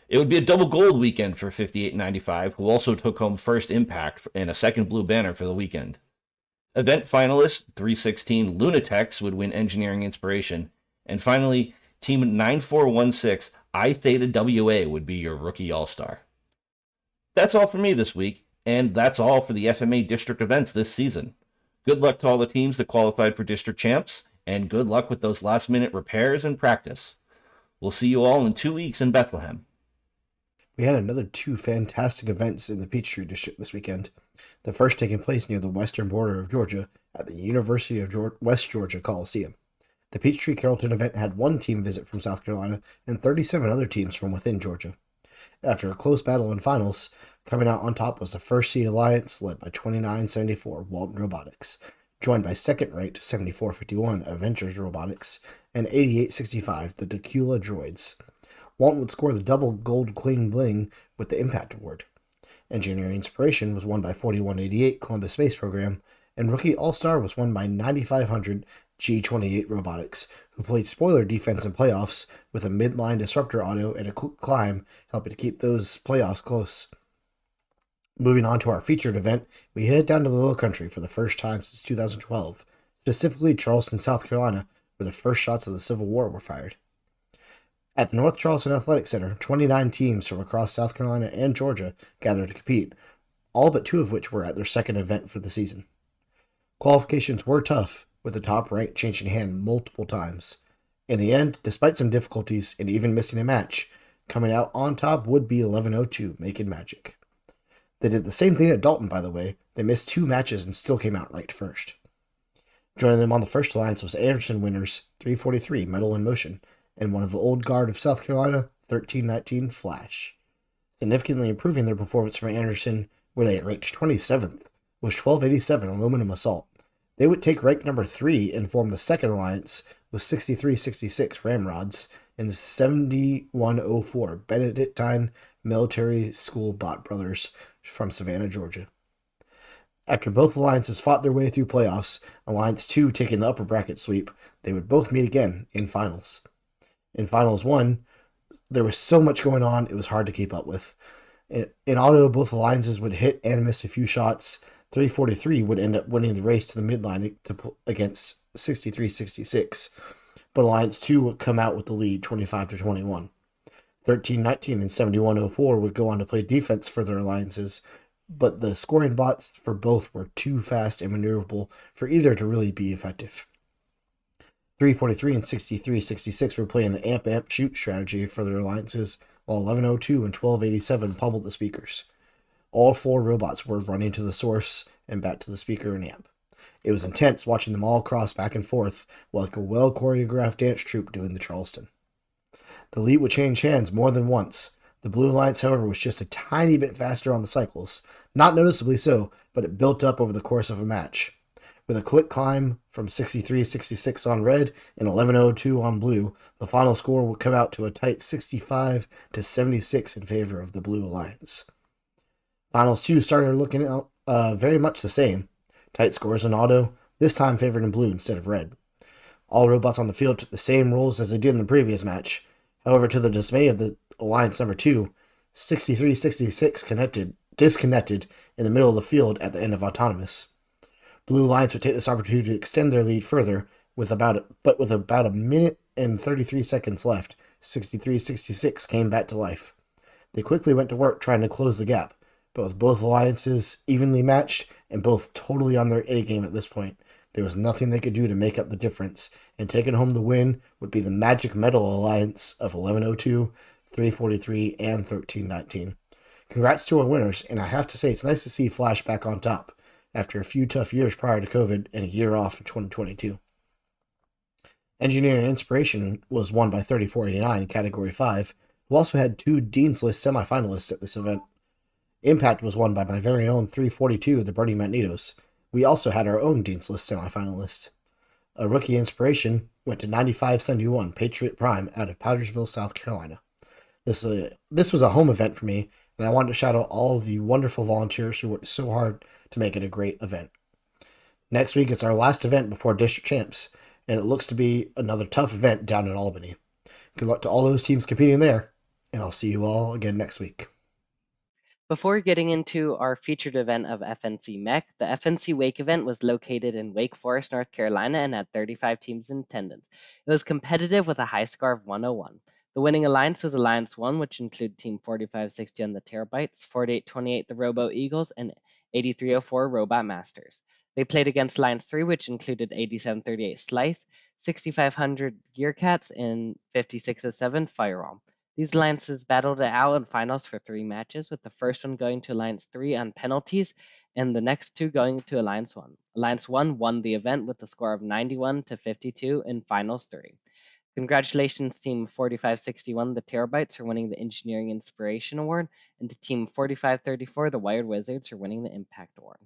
It would be a double gold weekend for 5895, who also took home first impact and a second blue banner for the weekend. Event finalist 316 Lunatex would win Engineering Inspiration, and finally, Team 9416 I Theta WA would be your Rookie All-Star. That's all for me this week. And that's all for the FMA district events this season. Good luck to all the teams that qualified for district champs, and good luck with those last-minute repairs and practice. We'll see you all in 2 weeks in Bethlehem. We had another 2 fantastic events in the Peachtree District this weekend. The first taking place near the western border of Georgia at the University of West Georgia Coliseum. The Peachtree Carrollton event had 1 team visit from South Carolina and 37 other teams from within Georgia. After a close battle in finals, coming out on top was the 1st seed alliance led by 2974 Walton Robotics, joined by 2nd-ranked 7451 Avengers Robotics and 8865 the Decula Droids. Walton would score the double gold clean bling with the Impact Award. Engineering Inspiration was won by 4188 Columbus Space Program, and Rookie All-Star was won by 9500 G28 Robotics, who played spoiler defense in playoffs with a midline disruptor auto and a climb, helping to keep those playoffs close. Moving on to our featured event, we headed down to the Low Country for the first time since 2012, specifically Charleston, South Carolina, where the first shots of the Civil War were fired. At the North Charleston Athletic Center, 29 teams from across South Carolina and Georgia gathered to compete, all but 2 of which were at their 2nd event for the season. Qualifications were tough, with the top rank changing hand multiple times. In the end, despite some difficulties and even missing a match, coming out on top would be 1102 Making Magic. They did the same thing at Dalton, by the way. They missed 2 matches and still came out ranked first. Joining them on the first alliance was Anderson winners 343 Metal in Motion and one of the old guard of South Carolina, 1319 Flash. Significantly improving their performance for Anderson, where they ranked 27th, was 1287 Aluminum Assault. They would take rank number 3 and form the 2nd alliance with 6366 Ramrods and 7104 Benedictine Military School Bot Brothers from Savannah, Georgia. After both alliances fought their way through playoffs, Alliance 2 taking the upper bracket sweep, they would both meet again in finals. In Finals 1, there was so much going on, it was hard to keep up with. In auto, both alliances would hit and miss a few shots. 343 would end up winning the race to the midline against 6366, but Alliance 2 would come out with the lead 25-21. 1319 and 7104 would go on to play defense for their alliances, but the scoring bots for both were too fast and maneuverable for either to really be effective. 343 and 6366 were playing the amp shoot strategy for their alliances, while 1102 and 1287 pummeled the speakers. All 4 robots were running to the source and back to the speaker and amp. It was intense watching them all cross back and forth like a well-choreographed dance troupe doing the Charleston. The lead would change hands more than once. The Blue Alliance, however, was just a tiny bit faster on the cycles, not noticeably so, but it built up over the course of a match. With a quick climb from 63-66 on red and 1102 on blue, the final score would come out to a tight 65-76 in favor of the Blue Alliance. Finals 2 started looking out very much the same. Tight scores in auto, this time favored in blue instead of red. All robots on the field took the same roles as they did in the previous match. However, to the dismay of the Alliance number 2, 63-66 disconnected in the middle of the field at the end of Autonomous. Blue Alliance would take this opportunity to extend their lead further, with about a minute and 33 seconds left. 63-66 came back to life. They quickly went to work trying to close the gap, but with both alliances evenly matched and both totally on their A game at this point, there was nothing they could do to make up the difference, and taking home the win would be the Magic Metal Alliance of 1102, 343, and 1319. Congrats to our winners, and I have to say it's nice to see Flash back on top, after a few tough years prior to COVID and a year off in 2022. Engineering Inspiration was won by 3489 in Category 5, who also had 2 Dean's List semifinalists at this event. Impact was won by my very own 342, the Bernie Magnetos. We also had our own Dean's List semifinalist. A Rookie Inspiration went to 9571 Patriot Prime out of Powdersville, South Carolina. This was a home event for me, and I wanted to shout out all of the wonderful volunteers who worked so hard to make it a great event. Next week is our last event before District Champs, and it looks to be another tough event down in Albany. Good luck to all those teams competing there, and I'll see you all again next week. Before getting into our featured event of FNC MEC, the FNC Wake event was located in Wake Forest, North Carolina, and had 35 teams in attendance. It was competitive with a high score of 101. The winning alliance was Alliance 1, which included Team 4560 on the Terabytes, 4828 the Robo Eagles, and 8304 Robot Masters. They played against Alliance 3, which included 8738 Slice, 6500 Gearcats, and 5607 Firearm. These alliances battled it out in finals for 3 matches, with the first one going to Alliance 3 on penalties, and the next 2 going to Alliance 1. Alliance 1 won the event with a score of 91-52 in finals 3. Congratulations, Team 4561, the Terabytes, for winning the Engineering Inspiration Award, and to Team 4534, the Wired Wizards, for winning the Impact Award.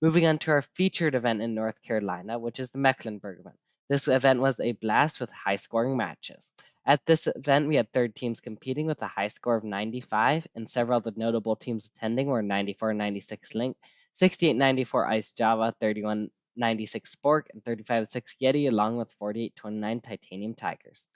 Moving on to our featured event in North Carolina, which is the Mecklenburg event. This event was a blast with high-scoring matches. At this event, we had 3rd teams competing with a high score of 95, and several of the notable teams attending were 94-96 Link, 68-94 Ice Java, 31-96 Spork, and 35-6 Yeti, along with 48-29 Titanium Tigers.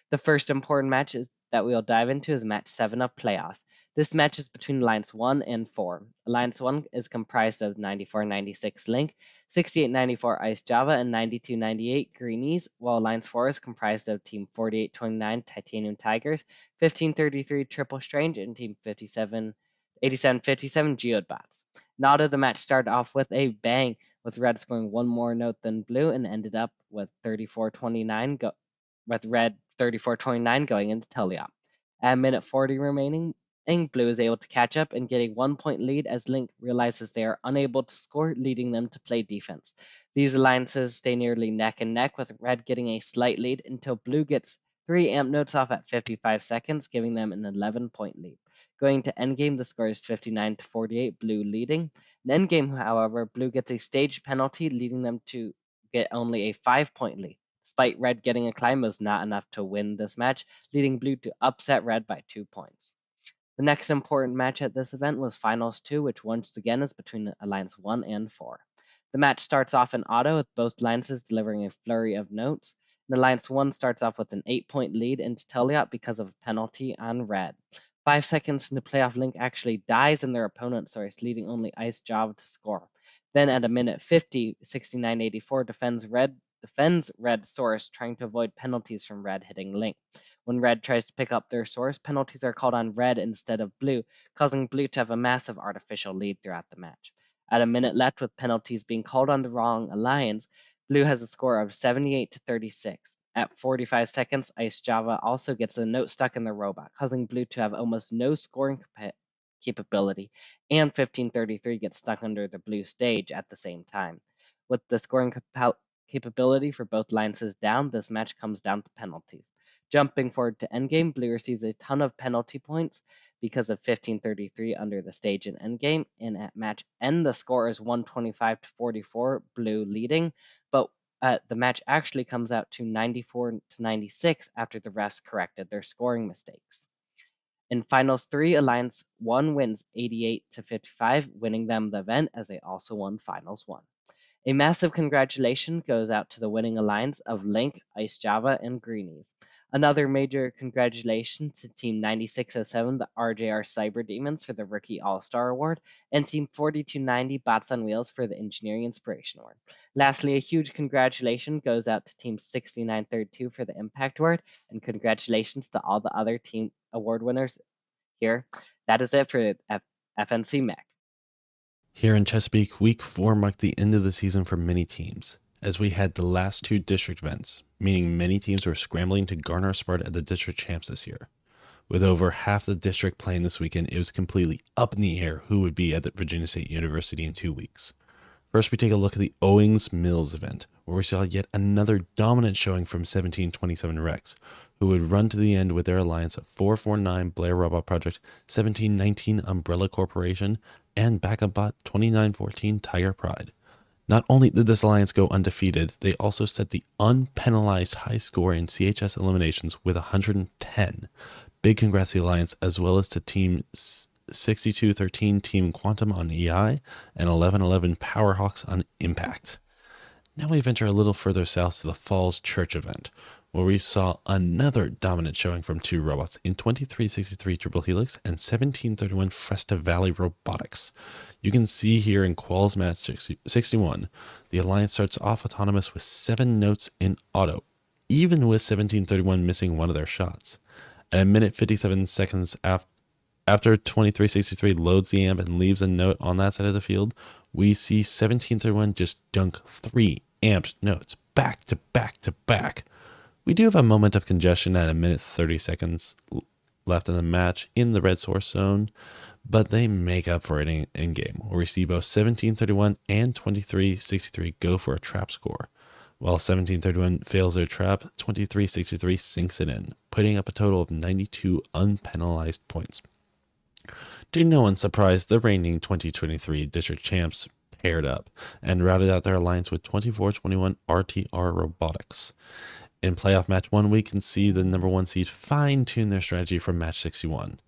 The first important match that we'll dive into is Match 7 of Playoffs. This match is between Alliance 1 and 4. Alliance 1 is comprised of 94-96 Link, 68-94 Ice Java, and 92-98 Greenies, while Alliance 4 is comprised of Team 48-29 Titanium Tigers, 15-33 Triple Strange, and Team 87-57 Geobots. Not of the match started off with a bang, with red scoring one more note than blue and ended up with 34-29 with red 34-29 going into teleop. At minute 40 remaining, Blue is able to catch up and get a 1-point lead as Link realizes they are unable to score, leading them to play defense. These alliances stay nearly neck and neck, with red getting a slight lead until blue gets 3 amp notes off at 55 seconds, giving them an 11-point lead. Going to endgame, the score is 59-48, blue leading. In endgame, however, blue gets a staged penalty, leading them to get only a 5-point lead. Despite red getting a climb, it was not enough to win this match, leading blue to upset red by 2 points. The next important match at this event was Finals 2, which once again is between Alliance 1 and 4. The match starts off in auto, with both alliances delivering a flurry of notes. And Alliance 1 starts off with an 8-point lead into teleop because of a penalty on red. 5 seconds into playoff, Link actually dies in their opponent's source, leading only Ice Java to score. Then at a minute 50, 69-84 defends red source, trying to avoid penalties from red hitting Link. When red tries to pick up their source, penalties are called on red instead of blue, causing blue to have a massive artificial lead throughout the match. At a minute left with penalties being called on the wrong alliance, blue has a score of 78 to 36. At 45 seconds, Ice Java also gets a note stuck in the robot, causing blue to have almost no scoring capability, and 1533 gets stuck under the blue stage at the same time. With the scoring capability for both alliances down, this match comes down to penalties. Jumping forward to endgame, blue receives a ton of penalty points because of 1533 under the stage in endgame, and at match end the score is 125 to 44, blue leading, but the match actually comes out to 94 to 96 after the refs corrected their scoring mistakes. In finals 3, Alliance 1 wins 88 to 55, winning them the event as they also won finals 1. A massive congratulations goes out to the winning alliance of Link, Ice Java, and Greenies. Another major congratulations to Team 9607, the RJR Cyber Demons, for the Rookie All-Star Award, and Team 4290 Bots on Wheels for the Engineering Inspiration Award. Lastly, a huge congratulations goes out to Team 6932 for the Impact Award, and congratulations to all the other team award winners here. That is it for FNC Mech. Here in Chesapeake, Week 4 marked the end of the season for many teams, as we had the last 2 district events, meaning many teams were scrambling to garner a spot at the district champs this year. With over half the district playing this weekend, it was completely up in the air who would be at the Virginia State University in 2 weeks. First, we take a look at the Owings Mills event, where we saw yet another dominant showing from 1727 Rex, who would run to the end with their alliance of 449 Blair Robot Project, 1719 Umbrella Corporation, and Backup Bot 2914 Tiger Pride. Not only did this alliance go undefeated, they also set the unpenalized high score in CHS eliminations with 110. Big congrats to the alliance, as well as to Team 6213 Team Quantum on EI and 1111 Powerhawks on Impact. Now we venture a little further south to the Falls Church event, where we saw another dominant showing from 2 robots in 2363 Triple Helix and 1731 Fresta Valley Robotics. You can see here in Qual's Match 61, the alliance starts off autonomous with 7 notes in auto, even with 1731 missing one of their shots. At a minute 57 seconds after 2363 loads the amp and leaves a note on that side of the field, we see 1731 just dunk 3 amped notes back to back to back. We do have a moment of congestion at a minute 30 seconds left in the match in the red source zone, but they make up for it in game, where we see both 1731 and 2363 go for a trap score. While 1731 fails their trap, 2363 sinks it in, putting up a total of 92 unpenalized points. To no one's surprise, the reigning 2023 district champs paired up and routed out their alliance with 2421 RTR Robotics. In playoff match 1, we can see the number 1 seed fine-tune their strategy from match 61.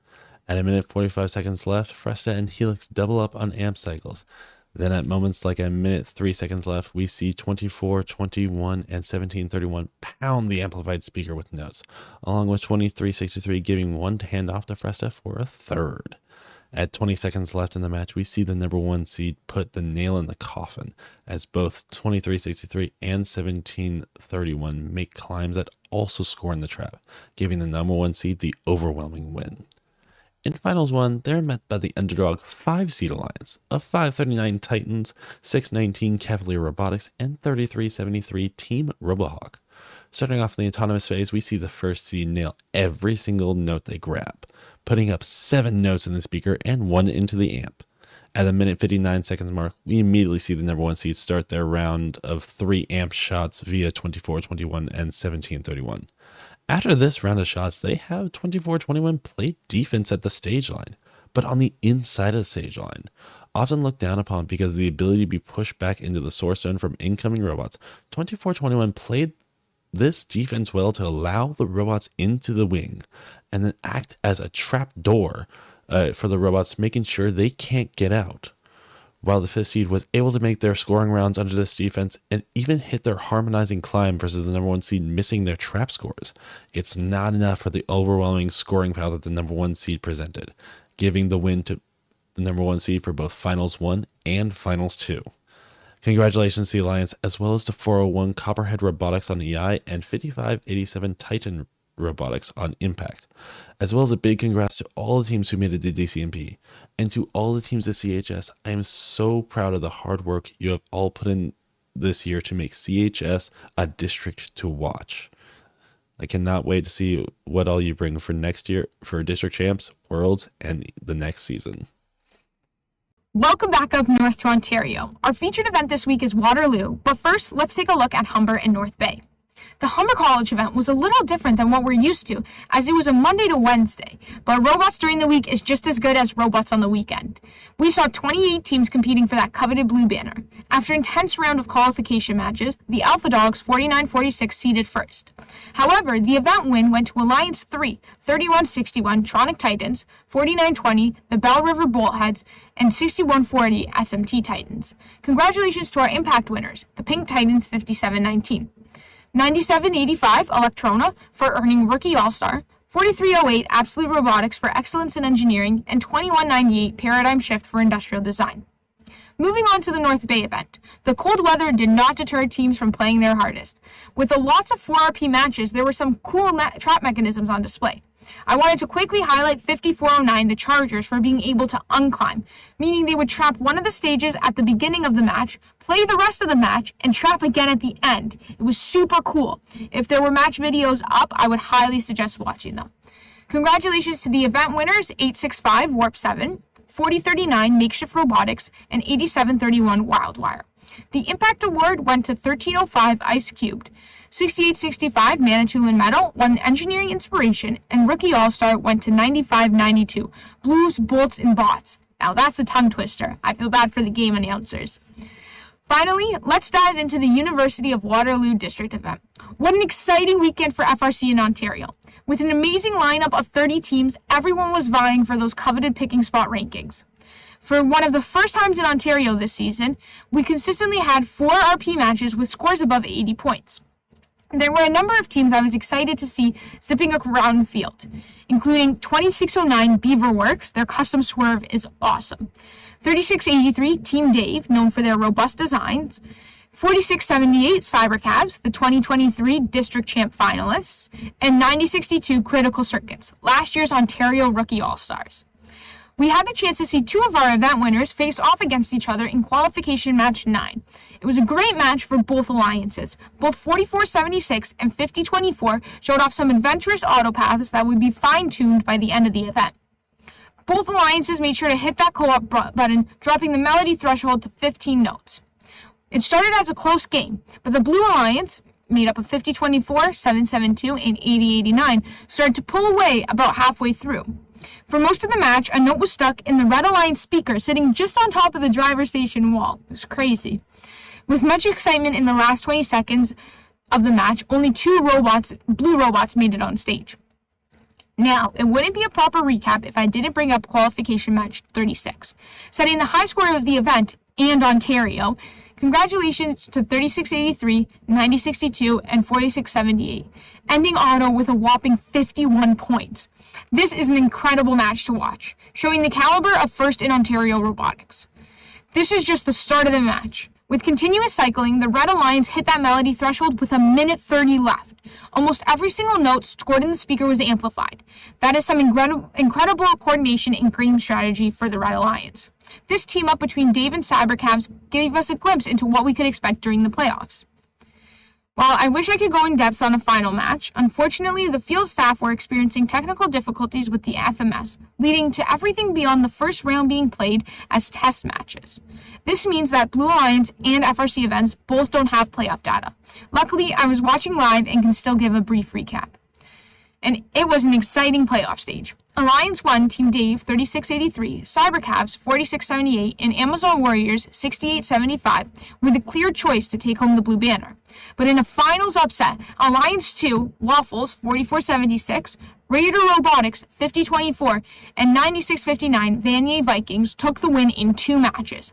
At a minute 45 seconds left, Fresta and Helix double up on amp cycles. Then at moments like a minute 3 seconds left, we see 2421 and 1731 pound the amplified speaker with notes, along with 2363 giving one handoff to Fresta for a third. At 20 seconds left in the match, we see the number 1 seed put the nail in the coffin, as both 2363 and 1731 make climbs that also score in the trap, giving the number 1 seed the overwhelming win. In Finals 1, they're met by the underdog 5-seed alliance of 539 Titans, 619 Cavalier Robotics, and 3373 Team Robohawk. Starting off in the autonomous phase, we see the first seed nail every single note they grab, putting up 7 notes in the speaker and 1 into the amp. At the minute 59 seconds mark, we immediately see the number 1 seed start their round of 3 amp shots via 2421 and 1731. After this round of shots, they have 2421 play defense at the stage line, but on the inside of the stage line. Often looked down upon because of the ability to be pushed back into the source zone from incoming robots, 2421 played this defense well to allow the robots into the wing and then act as a trap door for the robots, making sure they can't get out. While the 5th seed was able to make their scoring rounds under this defense and even hit their harmonizing climb versus the number 1 seed missing their trap scores, it's not enough for the overwhelming scoring power that the number 1 seed presented, giving the win to the number 1 seed for both Finals 1 and Finals 2. Congratulations to the Alliance, as well as to 401 Copperhead Robotics on EI and 5587 Titan Robotics on Impact, as well as a big congrats to all the teams who made it to DCMP, and to all the teams at CHS. I am so proud of the hard work you have all put in this year to make CHS a district to watch. I cannot wait to see what all you bring for next year for district champs, worlds, and the next season. Welcome back up north to Ontario. Our featured event this week is Waterloo, but first, let's take a look at Humber and North Bay. The Humber College event was a little different than what we're used to, as it was a Monday to Wednesday, but robots during the week is just as good as robots on the weekend. We saw 28 teams competing for that coveted blue banner. After an intense round of qualification matches, the Alpha Dogs 49-46 seeded first. However, the event win went to Alliance 3, 31-61 Tronic Titans, 49-20 the Bell River Boltheads, and 61-40 SMT Titans. Congratulations to our Impact winners, the Pink Titans 57-19. 97-85 Electrona for earning Rookie All-Star, 43-08 Absolute Robotics for excellence in engineering, and 21-98 Paradigm Shift for industrial design. Moving on to the North Bay event, the cold weather did not deter teams from playing their hardest. With the lots of 4RP matches, there were some cool trap mechanisms on display. I wanted to quickly highlight 5409, the Chargers, for being able to unclimb, meaning they would trap one of the stages at the beginning of the match, play the rest of the match, and trap again at the end. It was super cool. If there were match videos up, I would highly suggest watching them. Congratulations to the event winners, 865 Warp 7, 4039 Makeshift Robotics, and 8731 Wildwire. The Impact Award went to 1305 Ice Cubed. 6865 Manitoulin Metal won Engineering Inspiration, and Rookie All-Star went to 9592 Blues, Bolts, and Bots. Now that's a tongue twister. I feel bad for the game announcers. Finally, let's dive into the University of Waterloo District event. What an exciting weekend for FRC in Ontario. With an amazing lineup of 30 teams, everyone was vying for those coveted picking spot rankings. For one of the first times in Ontario this season, we consistently had 4 RP matches with scores above 80 points. There were a number of teams I was excited to see zipping around the field, including 2609 Beaverworks. Their custom swerve is awesome. 3683 Team Dave, known for their robust designs. 4678 Cybercabs, the 2023 District Champ finalists. And 9062 Critical Circuits, last year's Ontario Rookie All-Stars. We had the chance to see 2 of our event winners face off against each other in qualification match 9. It was a great match for both alliances. Both 4476 and 5024 showed off some adventurous autopaths that would be fine-tuned by the end of the event. Both alliances made sure to hit that co-op button, dropping the melody threshold to 15 notes. It started as a close game, but the Blue Alliance, made up of 5024, 772, and 8089, started to pull away about halfway through. For most of the match, a note was stuck in the Red Alliance speaker sitting just on top of the driver's station wall. It was crazy. With much excitement in the last 20 seconds of the match, only 2 blue robots made it on stage. Now, it wouldn't be a proper recap if I didn't bring up qualification match 36, setting the high score of the event and Ontario. Congratulations to 3683, 9062, and 4678, ending auto with a whopping 51 points. This is an incredible match to watch, showing the caliber of first in Ontario robotics. This is just the start of the match. With continuous cycling, the Red Alliance hit that melody threshold with a minute 30 left. Almost every single note scored in the speaker was amplified. That is some incredible coordination and game strategy for the Red Alliance. This team up between Dave and Cybercabs gave us a glimpse into what we could expect during the playoffs. While I wish I could go in depth on a final match, unfortunately the field staff were experiencing technical difficulties with the FMS, leading to everything beyond the first round being played as test matches. This means that Blue Alliance and FRC events both don't have playoff data. Luckily, I was watching live and can still give a brief recap. And it was an exciting playoff stage. Alliance 1, Team Dave, 3683, Cybercabs, 4678, and Amazon Warriors, 6875, were the clear choice to take home the blue banner. But in a finals upset, Alliance 2, Waffles, 4476, Raider Robotics, 5024, and 9659, Vanier Vikings took the win in 2 matches.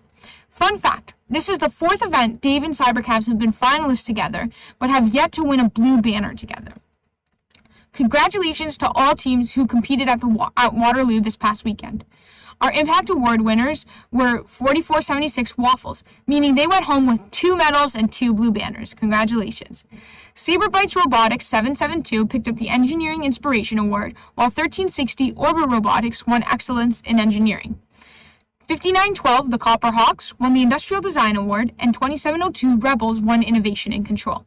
Fun fact, this is the 4th event Dave and Cybercabs have been finalists together, but have yet to win a blue banner together. Congratulations to all teams who competed at Waterloo this past weekend. Our Impact Award winners were 4476 Waffles, meaning they went home with 2 medals and 2 blue banners. Congratulations. Saberbytes Robotics 772 picked up the Engineering Inspiration Award, while 1360 Orbit Robotics won Excellence in Engineering. 5912 the Copper Hawks won the Industrial Design Award, and 2702 Rebels won Innovation and Control.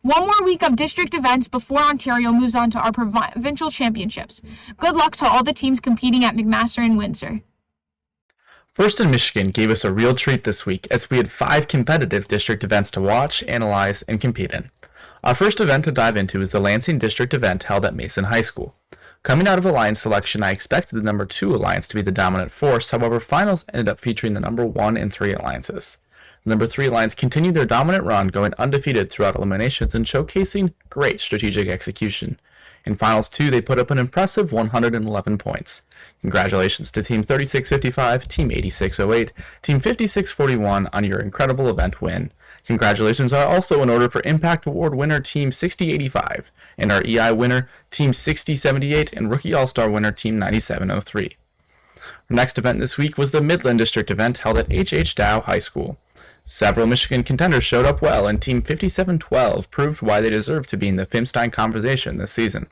One more week of district events before Ontario moves on to our provincial championships. Good luck to all the teams competing at McMaster and Windsor. First in Michigan gave us a real treat this week as we had 5 competitive district events to watch, analyze, and compete in. Our first event to dive into is the Lansing District event held at Mason High School. Coming out of Alliance selection, I expected the number 2 Alliance to be the dominant force, however, finals ended up featuring the number 1 and 3 Alliances. The number 3 Alliance continued their dominant run, going undefeated throughout eliminations and showcasing great strategic execution. In Finals 2, they put up an impressive 111 points. Congratulations to Team 3655, Team 8608, Team 5641 on your incredible event win. Congratulations are also in order for Impact Award winner Team 6085, and our EI winner Team 6078, and Rookie All-Star winner Team 9703. Our next event this week was the Midland District event held at H.H. Dow High School. Several Michigan contenders showed up well, and Team 5712 proved why they deserve to be in the Fimstein conversation this season.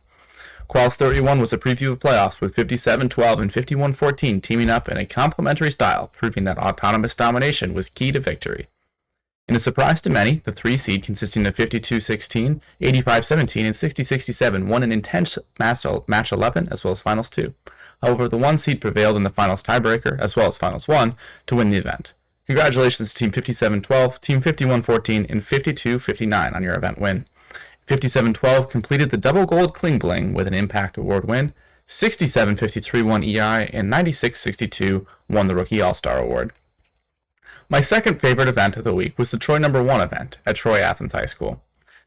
Quals 31 was a preview of playoffs, with 5712 and 5114 teaming up in a complementary style, proving that autonomous domination was key to victory. In a surprise to many, the 3 seed consisting of 52-16, 85-17, and 60-67 won an intense match 11 as well as Finals 2. However, the 1 seed prevailed in the Finals tiebreaker as well as Finals 1 to win the event. Congratulations to Team 5712, Team 5114, and 52-59 on your event win. 5712 completed the double gold Kling Bling with an Impact Award win, 67-53 won EI, and 96-62 won the Rookie All-Star Award. My second favorite event of the week was the Troy No. 1 event at Troy Athens High School.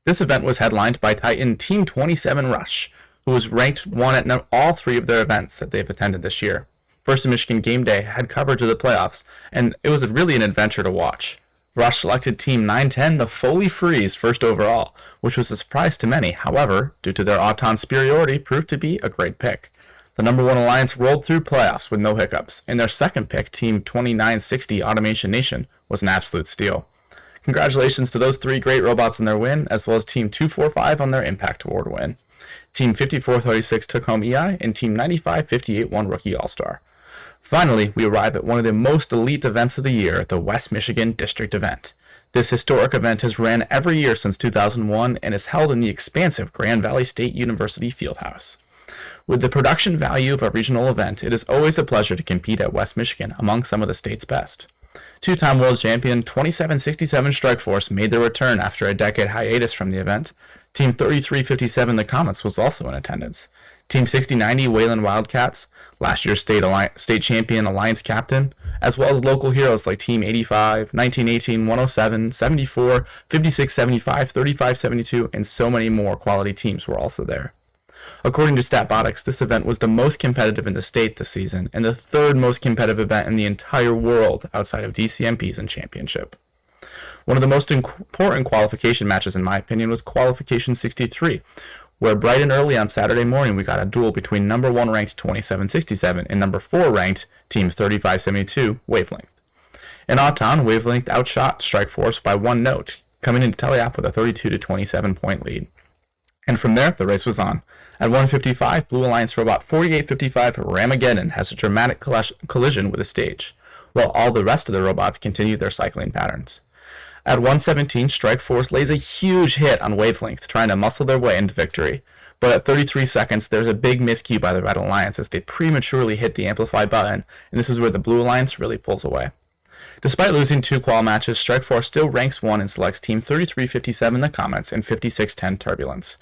This event was headlined by Titan Team 27 Rush, who was ranked 1 at all 3 of their events that they've attended this year. First in Michigan Game Day had coverage of the playoffs, and it was really an adventure to watch. Rush selected Team 910, the Foley Freeze, first overall, which was a surprise to many. However, due to their Auton superiority, proved to be a great pick. The number 1 Alliance rolled through playoffs with no hiccups, and their second pick, Team 2960 Automation Nation, was an absolute steal. Congratulations to those 3 great robots in their win, as well as Team 245 on their Impact Award win. Team 5436 took home EI, and Team 9558 won Rookie All-Star. Finally, we arrive at one of the most elite events of the year, the West Michigan District event. This historic event has ran every year since 2001 and is held in the expansive Grand Valley State University Fieldhouse. With the production value of a regional event, it is always a pleasure to compete at West Michigan among some of the state's best. 2-time world champion 2767 Strikeforce made their return after a decade hiatus from the event. Team 3357 The Comets was also in attendance. Team 6090 Wayland Wildcats, last year's state champion Alliance captain, as well as local heroes like Team 85, 1918, 107, 74, 5675, 3572, and so many more quality teams were also there. According to Statbotics, this event was the most competitive in the state this season, and the 3rd most competitive event in the entire world outside of DCMPs and Championship. One of the most important qualification matches, in my opinion, was Qualification 63, where bright and early on Saturday morning we got a duel between number 1 ranked 2767 and number 4 ranked Team 3572 Wavelength. In Auton, Wavelength outshot Strikeforce by 1 note, coming into Teleop with a 32-27 point lead. And from there, the race was on. At 155, Blue Alliance Robot 4855 Ramageddon has a dramatic collision with the stage, while all the rest of the robots continue their cycling patterns. At 117, Strikeforce lays a huge hit on Wavelength, trying to muscle their way into victory. But at 33 seconds, there's a big miscue by the Red Alliance as they prematurely hit the Amplify button, and this is where the Blue Alliance really pulls away. Despite losing 2 qual matches, Strikeforce still ranks 1 and selects Team 3357 The Comets and 5610 Turbulence.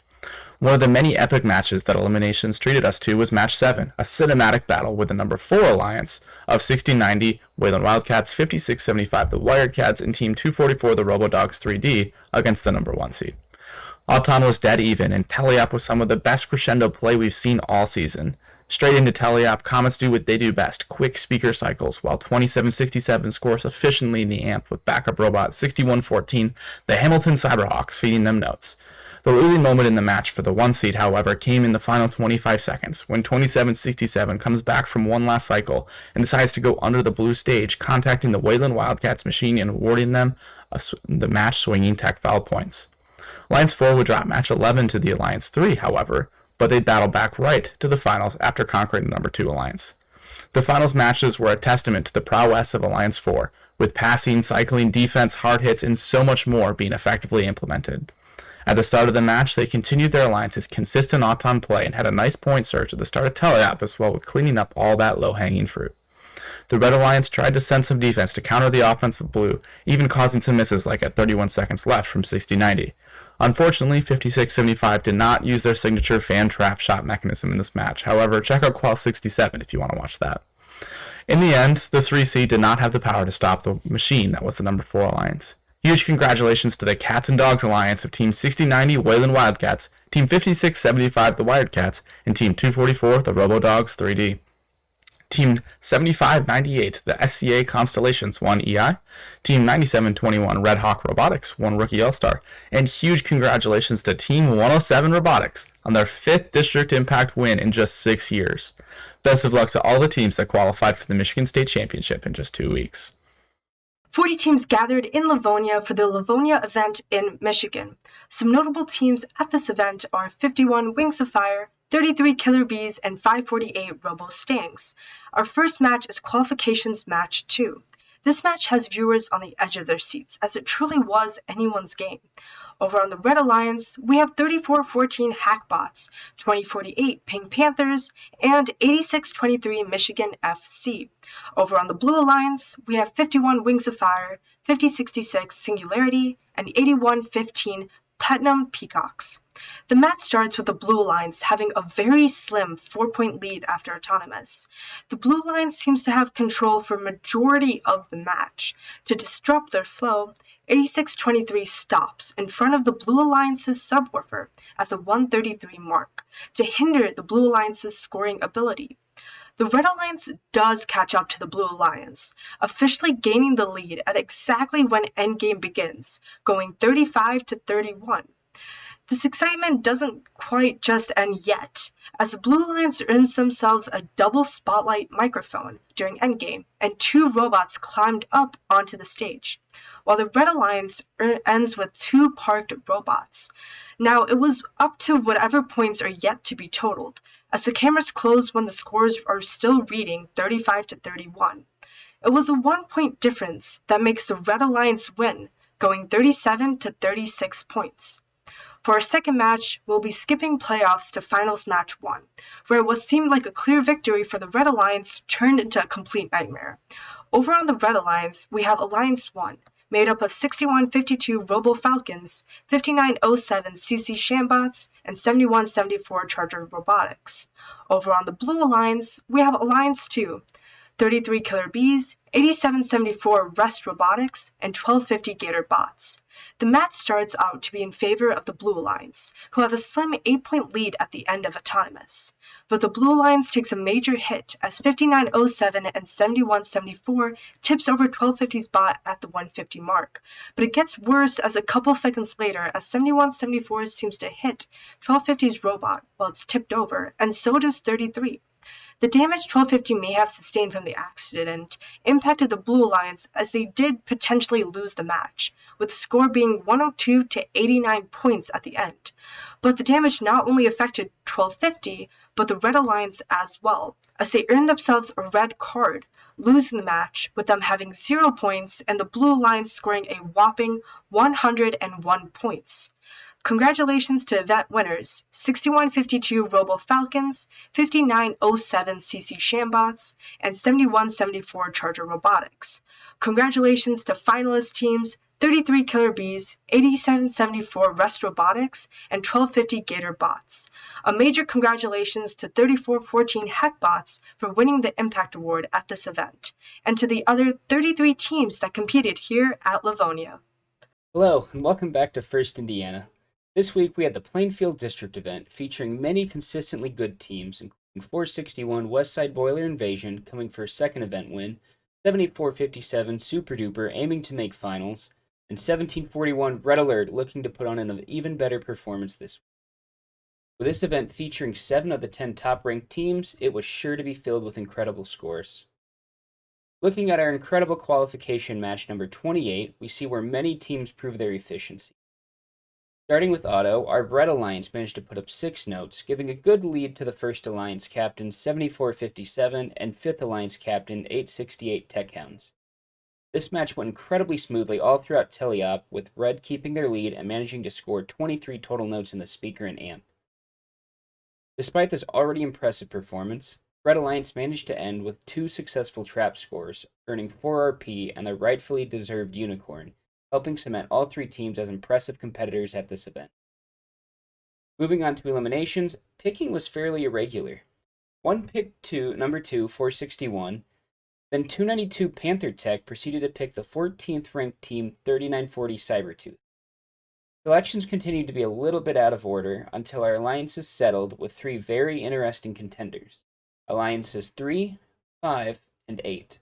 One of the many epic matches that eliminations treated us to was Match 7, a cinematic battle with the number 4 Alliance of 1690 Wayland Wildcats, 5675 the Wired Cats, and Team 244 the Robodogs 3D against the number 1 seed. Auton was dead even, and Teleop was some of the best crescendo play we've seen all season. Straight into Teleop, Comets do what they do best, quick speaker cycles, while 2767 scores efficiently in the amp with backup robot 6114, the Hamilton Cyberhawks, feeding them notes. The losing moment in the match for the 1 seed, however, came in the final 25 seconds, when 2767 comes back from one last cycle and decides to go under the blue stage, contacting the Wayland Wildcats machine and awarding them the match swinging tech foul points. Alliance 4 would drop match 11 to the Alliance 3, however, but they'd battle back right to the finals after conquering the number 2 Alliance. The finals matches were a testament to the prowess of Alliance 4, with passing, cycling, defense, hard hits, and so much more being effectively implemented. At the start of the match, they continued their Alliance's consistent auton play and had a nice point surge at the start of teleop as well, with cleaning up all that low-hanging fruit. The Red Alliance tried to send some defense to counter the offense of Blue, even causing some misses like at 31 seconds left from 60-90. Unfortunately, 56-75 did not use their signature fan trap shot mechanism in this match. However, check out Qual 67 if you want to watch that. In the end, the 3 seed did not have the power to stop the machine that was the number 4 Alliance. Huge congratulations to the Cats and Dogs Alliance of Team 6090 Wayland Wildcats, Team 5675 the Wildcats, and Team 244 the RoboDogs 3D. Team 7598, the SCA Constellations, won EI. Team 9721, Red Hawk Robotics, won Rookie All-Star. And huge congratulations to Team 107 Robotics on their 5th District Impact win in just 6 years. Best of luck to all the teams that qualified for the Michigan State Championship in just 2 weeks. 40 teams gathered in Livonia for the Livonia event in Michigan. Some notable teams at this event are 51 Wings of Fire, 33 Killer Bees, and 548 Robo Stangs. Our first match is Qualifications Match 2. This match has viewers on the edge of their seats, as it truly was anyone's game. Over on the Red Alliance, we have 3414 Hackbots, 2048 Pink Panthers, and 8623 Michigan FC. Over on the Blue Alliance, we have 51 Wings of Fire, 5066 Singularity, and 8115 Platinum Peacocks. The match starts with the Blue Alliance having a very slim 4-point lead after Autonomous. The Blue Alliance seems to have control for majority of the match. To disrupt their flow, 8623 stops in front of the Blue Alliance's Subwoofer at the 133 mark to hinder the Blue Alliance's scoring ability. The Red Alliance does catch up to the Blue Alliance, officially gaining the lead at exactly when endgame begins, going 35-31. This excitement doesn't quite just end yet, as the Blue Alliance earns themselves a double spotlight microphone during endgame, and 2 robots climbed up onto the stage, while the Red Alliance ends with 2 parked robots. Now, it was up to whatever points are yet to be totaled, as the cameras close when the scores are still reading 35-31. It was a 1-point difference that makes the Red Alliance win, going 37-36 points. For our second match, we'll be skipping playoffs to Finals Match 1, where what seemed like a clear victory for the Red Alliance turned into a complete nightmare. Over on the Red Alliance, we have Alliance 1, made up of 6152 Robo Falcons, 5907 CC Shambots, and 7174 Charger Robotics. Over on the Blue Alliance, we have Alliance 2, 33 Killer Bees, 8774 Rest Robotics, and 1250 Gator Bots. The match starts out to be in favor of the Blue Alliance, who have a slim 8-point lead at the end of Autonomous. But the Blue Alliance takes a major hit as 5907 and 7174 tips over 1250's bot at the 150 mark. But it gets worse as a couple seconds later as 7174 seems to hit 1250's robot while it's tipped over, and so does 33. The damage 1250 may have sustained from the accident impacted the Blue Alliance as they did potentially lose the match, with the score being 102-89 points at the end. But the damage not only affected 1250, but the Red Alliance as well, as they earned themselves a red card, losing the match with them having 0 points and the Blue Alliance scoring a whopping 101 points. Congratulations to event winners, 6152 Robo Falcons, 5907 CC Shambots, and 7174 Charger Robotics. Congratulations to finalist teams, 33 Killer Bees, 8774 Rest Robotics, and 1250 Gator Bots. A major congratulations to 3414 Hackbots for winning the Impact Award at this event, and to the other 33 teams that competed here at Livonia. Hello, and welcome back to First Indiana. This week we had the Plainfield District event featuring many consistently good teams, including 461 Westside Boiler Invasion coming for a second event win, 7457 Super Duper aiming to make finals, and 1741 Red Alert looking to put on an even better performance this week. With this event featuring 7 of the 10 top-ranked teams, it was sure to be filled with incredible scores. Looking at our incredible qualification match number 28, we see where many teams prove their efficiency. Starting with Auto, our Red Alliance managed to put up 6 notes, giving a good lead to the First Alliance captain 7457 and 5th Alliance captain 868 Tech Hounds. This match went incredibly smoothly all throughout teleop, with Red keeping their lead and managing to score 23 total notes in the speaker and amp. Despite this already impressive performance, Red Alliance managed to end with 2 successful trap scores, earning 4 RP and the rightfully deserved Unicorn, helping cement all 3 teams as impressive competitors at this event. Moving on to eliminations, picking was fairly irregular. One picked number 2, 461, then 292 Panther Tech proceeded to pick the 14th ranked team 3940 Cybertooth. Selections continued to be a little bit out of order until our alliances settled with 3 very interesting contenders. Alliances 3, 5, and 8.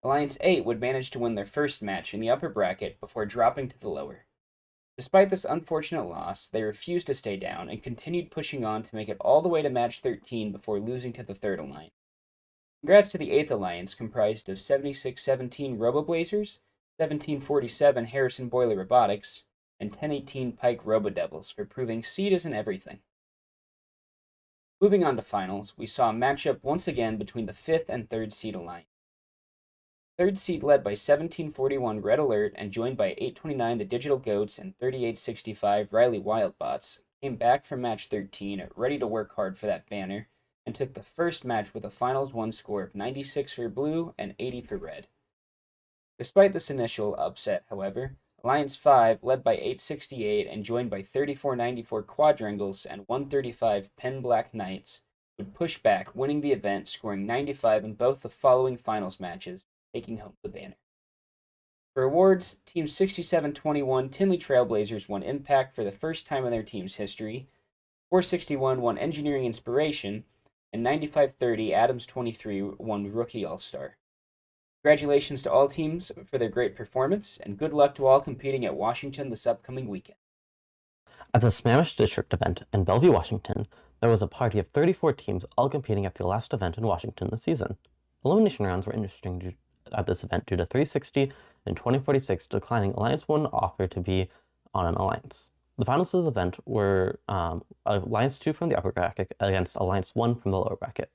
Alliance 8 would manage to win their first match in the upper bracket before dropping to the lower. Despite this unfortunate loss, they refused to stay down and continued pushing on to make it all the way to match 13 before losing to the 3rd Alliance. Congrats to the 8th Alliance, comprised of 7617 Roboblazers, 1747 Harrison Boiler Robotics, and 1018 Pike Robodevils for proving seed isn't everything. Moving on to finals, we saw a matchup once again between the 5th and 3rd seed alliance. 3rd seed led by 1741 Red Alert and joined by 829 the Digital Goats and 3865 Riley Wildbots came back from match 13 ready to work hard for that banner and took the first match with a finals 1 score of 96 for blue and 80 for red. Despite this initial upset, however, Alliance 5, led by 868 and joined by 3494 Quadrangles and 135 Pen Black Knights, would push back, winning the event, scoring 95 in both the following finals matches, taking home the banner. For awards, Team 6721 Tinley Trailblazers won Impact for the first time in their team's history, 461 won Engineering Inspiration, and 9530 Adams 23 won Rookie All-Star. Congratulations to all teams for their great performance, and good luck to all competing at Washington this upcoming weekend. At the Sammamish District event in Bellevue, Washington, there was a party of 34 teams all competing at the last event in Washington this season. Elimination rounds were interesting at this event due to 360 and 2046 declining Alliance 1 offer to be on an alliance. The finals of this event were Alliance 2 from the upper bracket against Alliance 1 from the lower bracket.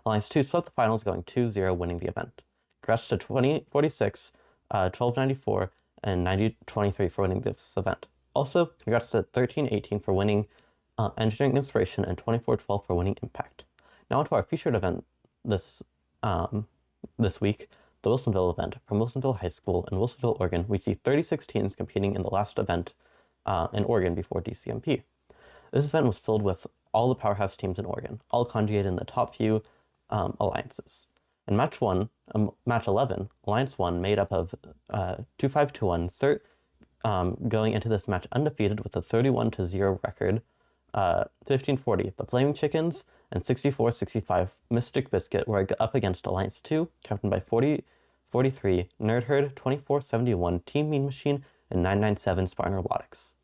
Alliance 2 swept the finals, going 2-0, winning the event. Congrats to 2046, 1294, and 9023 for winning this event. Also, congrats to 1318 for winning Engineering Inspiration and 2412 for winning Impact. Now to our featured event this week, the Wilsonville event from Wilsonville High School in Wilsonville, Oregon. We see 36 teams competing in the last event in Oregon before DCMP. This event was filled with all the powerhouse teams in Oregon, all conjugated in the top few alliances. In match 11, Alliance 1 made up of 2521 CERT going into this match undefeated with a 31-0 record, 1540 the Flaming Chickens, and 6465 Mystic Biscuit were up against Alliance 2, captained by 4043 Nerd Herd, 2471 Team Mean Machine, and 997 Spartan Robotics.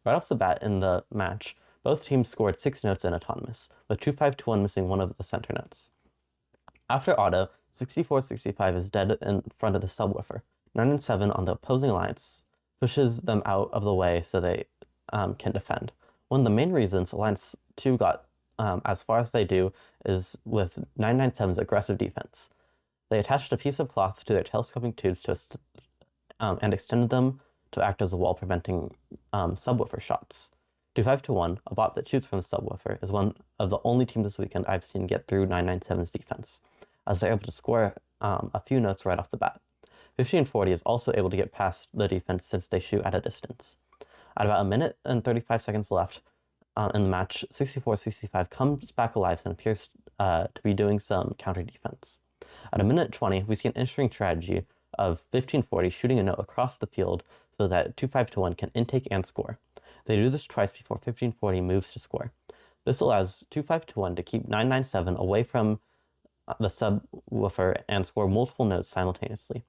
Right off the bat in the match, both teams scored 6 notes in Autonomous, with 2521 missing one of the center notes. After auto, 6465 is dead in front of the subwoofer. 997 on the opposing alliance pushes them out of the way so they can defend. One of the main reasons Alliance 2 got as far as they do is with 997's aggressive defense. They attached a piece of cloth to their telescoping tubes and extended them to act as a wall, preventing subwoofer shots. 2521, a bot that shoots from the subwoofer, is one of the only teams this weekend I've seen get through 997's defense, as they're able to score a few notes right off the bat. 1540 is also able to get past the defense since they shoot at a distance. At about 1 minute and 35 seconds left in the match, 6465 comes back alive and appears to be doing some counter defense. At 1 minute 20, we see an interesting strategy of 1540 shooting a note across the field so that 2521 can intake and score. They do this twice before 1540 moves to score. This allows 2521 to keep 997 away from the subwoofer and score multiple notes simultaneously.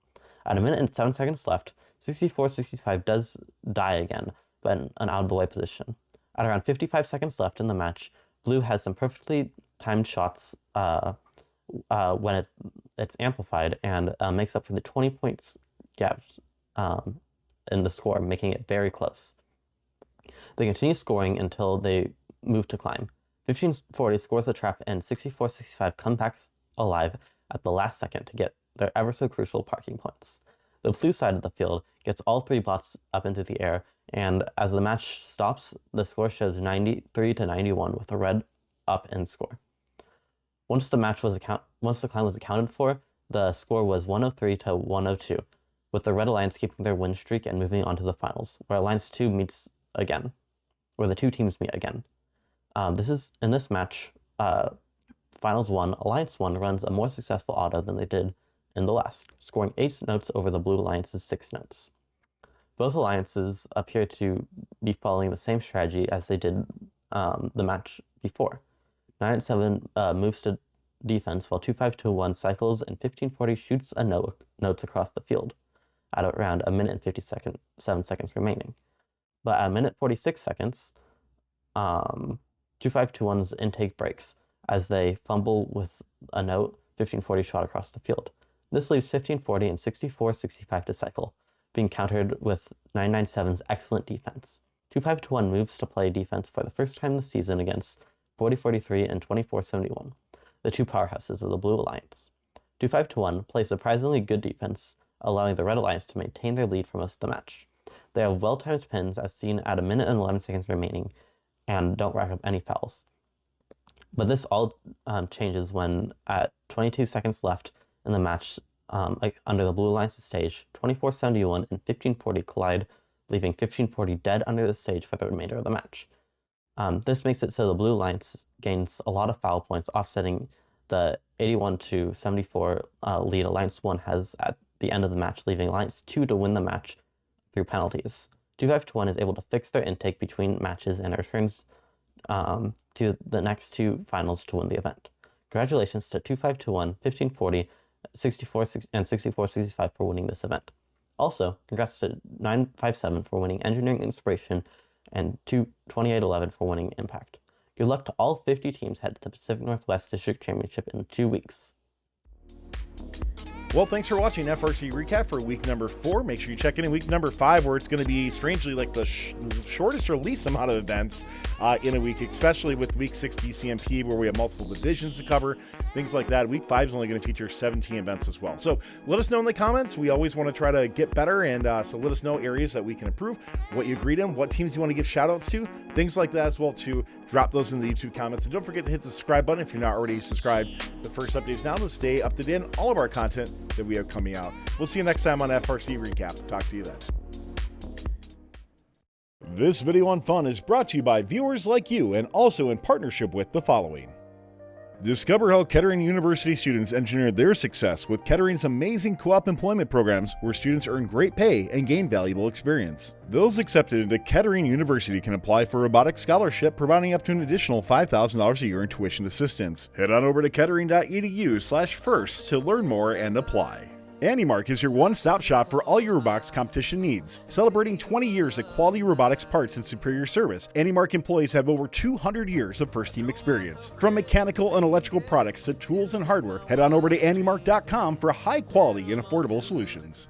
At 1 minute and 7 seconds left, 64-65 does die again, but in an out-of-the-way position. At around 55 seconds left in the match, Blue has some perfectly timed shots when it's amplified and makes up for the 20 points gap in the score, making it very close. They continue scoring until they move to climb. 1540 scores a trap and 64-65 comes back alive at the last second to get their ever so crucial parking points. The blue side of the field gets all three bots up into the air, and as the match stops, the score shows 93-91 with the red up in score. Once the climb was accounted for, the score was 103-102, with the Red Alliance keeping their win streak and moving on to the finals, where Alliance 2 meets again, where the two teams meet again. In this match, Finals 1, Alliance 1 runs a more successful auto than they did in the last, scoring 8 notes over the Blue Alliance's 6 notes. Both alliances appear to be following the same strategy as they did the match before. 9-7 moves to defense, while 2-5-2-1 cycles and 1540 shoots notes across the field at around a minute and 7 seconds remaining. But at a minute 46 seconds, 2-5-2-1's intake breaks as they fumble with a note 1540 shot across the field. This leaves 1540 and 64-65 to cycle, being countered with 997's excellent defense. 2-5-2-1 moves to play defense for the first time this season against 40-43 and 24-71, the two powerhouses of the Blue Alliance. 2-5-2-1 plays surprisingly good defense, allowing the Red Alliance to maintain their lead for most of the match. They have well-timed pins as seen at a minute and 11 seconds remaining, and don't rack up any fouls. But this all changes when, at 22 seconds left in the match, under the Blue Alliance's stage, 24-71 and 1540 collide, leaving 1540 dead under the stage for the remainder of the match. This makes it so the Blue Alliance gains a lot of foul points, offsetting the 81-74 lead Alliance 1 has at the end of the match, leaving Alliance 2 to win the match through penalties. 2-5-1 is able to fix their intake between matches and returns to the next two finals to win the event. Congratulations to 2-5-1, 1540, 64 and 64-65 for winning this event. Also, congrats to 957 for winning Engineering Inspiration and 2811 for winning Impact. Good luck to all 50 teams headed to Pacific Northwest District Championship in 2 weeks. Well, thanks for watching FRC Recap for week number 4. Make sure you check in week number 5, where it's going to be strangely like the shortest or least amount of events in a week, especially with week 6 DCMP, where we have multiple divisions to cover, things like that. Week 5 is only going to feature 17 events as well. So let us know in the comments. We always want to try to get better, and so let us know areas that we can improve, what you agreed on, what teams you want to give shout outs to, things like that as well too. Drop those in the YouTube comments, and don't forget to hit the subscribe button if you're not already subscribed. The first updates now to stay up to date on all of our content that we have coming out. We'll see you next time on FRC Recap. Talk to you then. This video on fun is brought to you by viewers like you, and also in partnership with the following. Discover how Kettering University students engineered their success with Kettering's amazing co-op employment programs, where students earn great pay and gain valuable experience. Those accepted into Kettering University can apply for a robotics scholarship, providing up to an additional $5,000 a year in tuition assistance. Head on over to kettering.edu/first to learn more and apply. AndyMark is your one-stop shop for all your robotics competition needs. Celebrating 20 years of quality robotics parts and superior service, AndyMark employees have over 200 years of first-team experience. From mechanical and electrical products to tools and hardware, head on over to andymark.com for high-quality and affordable solutions.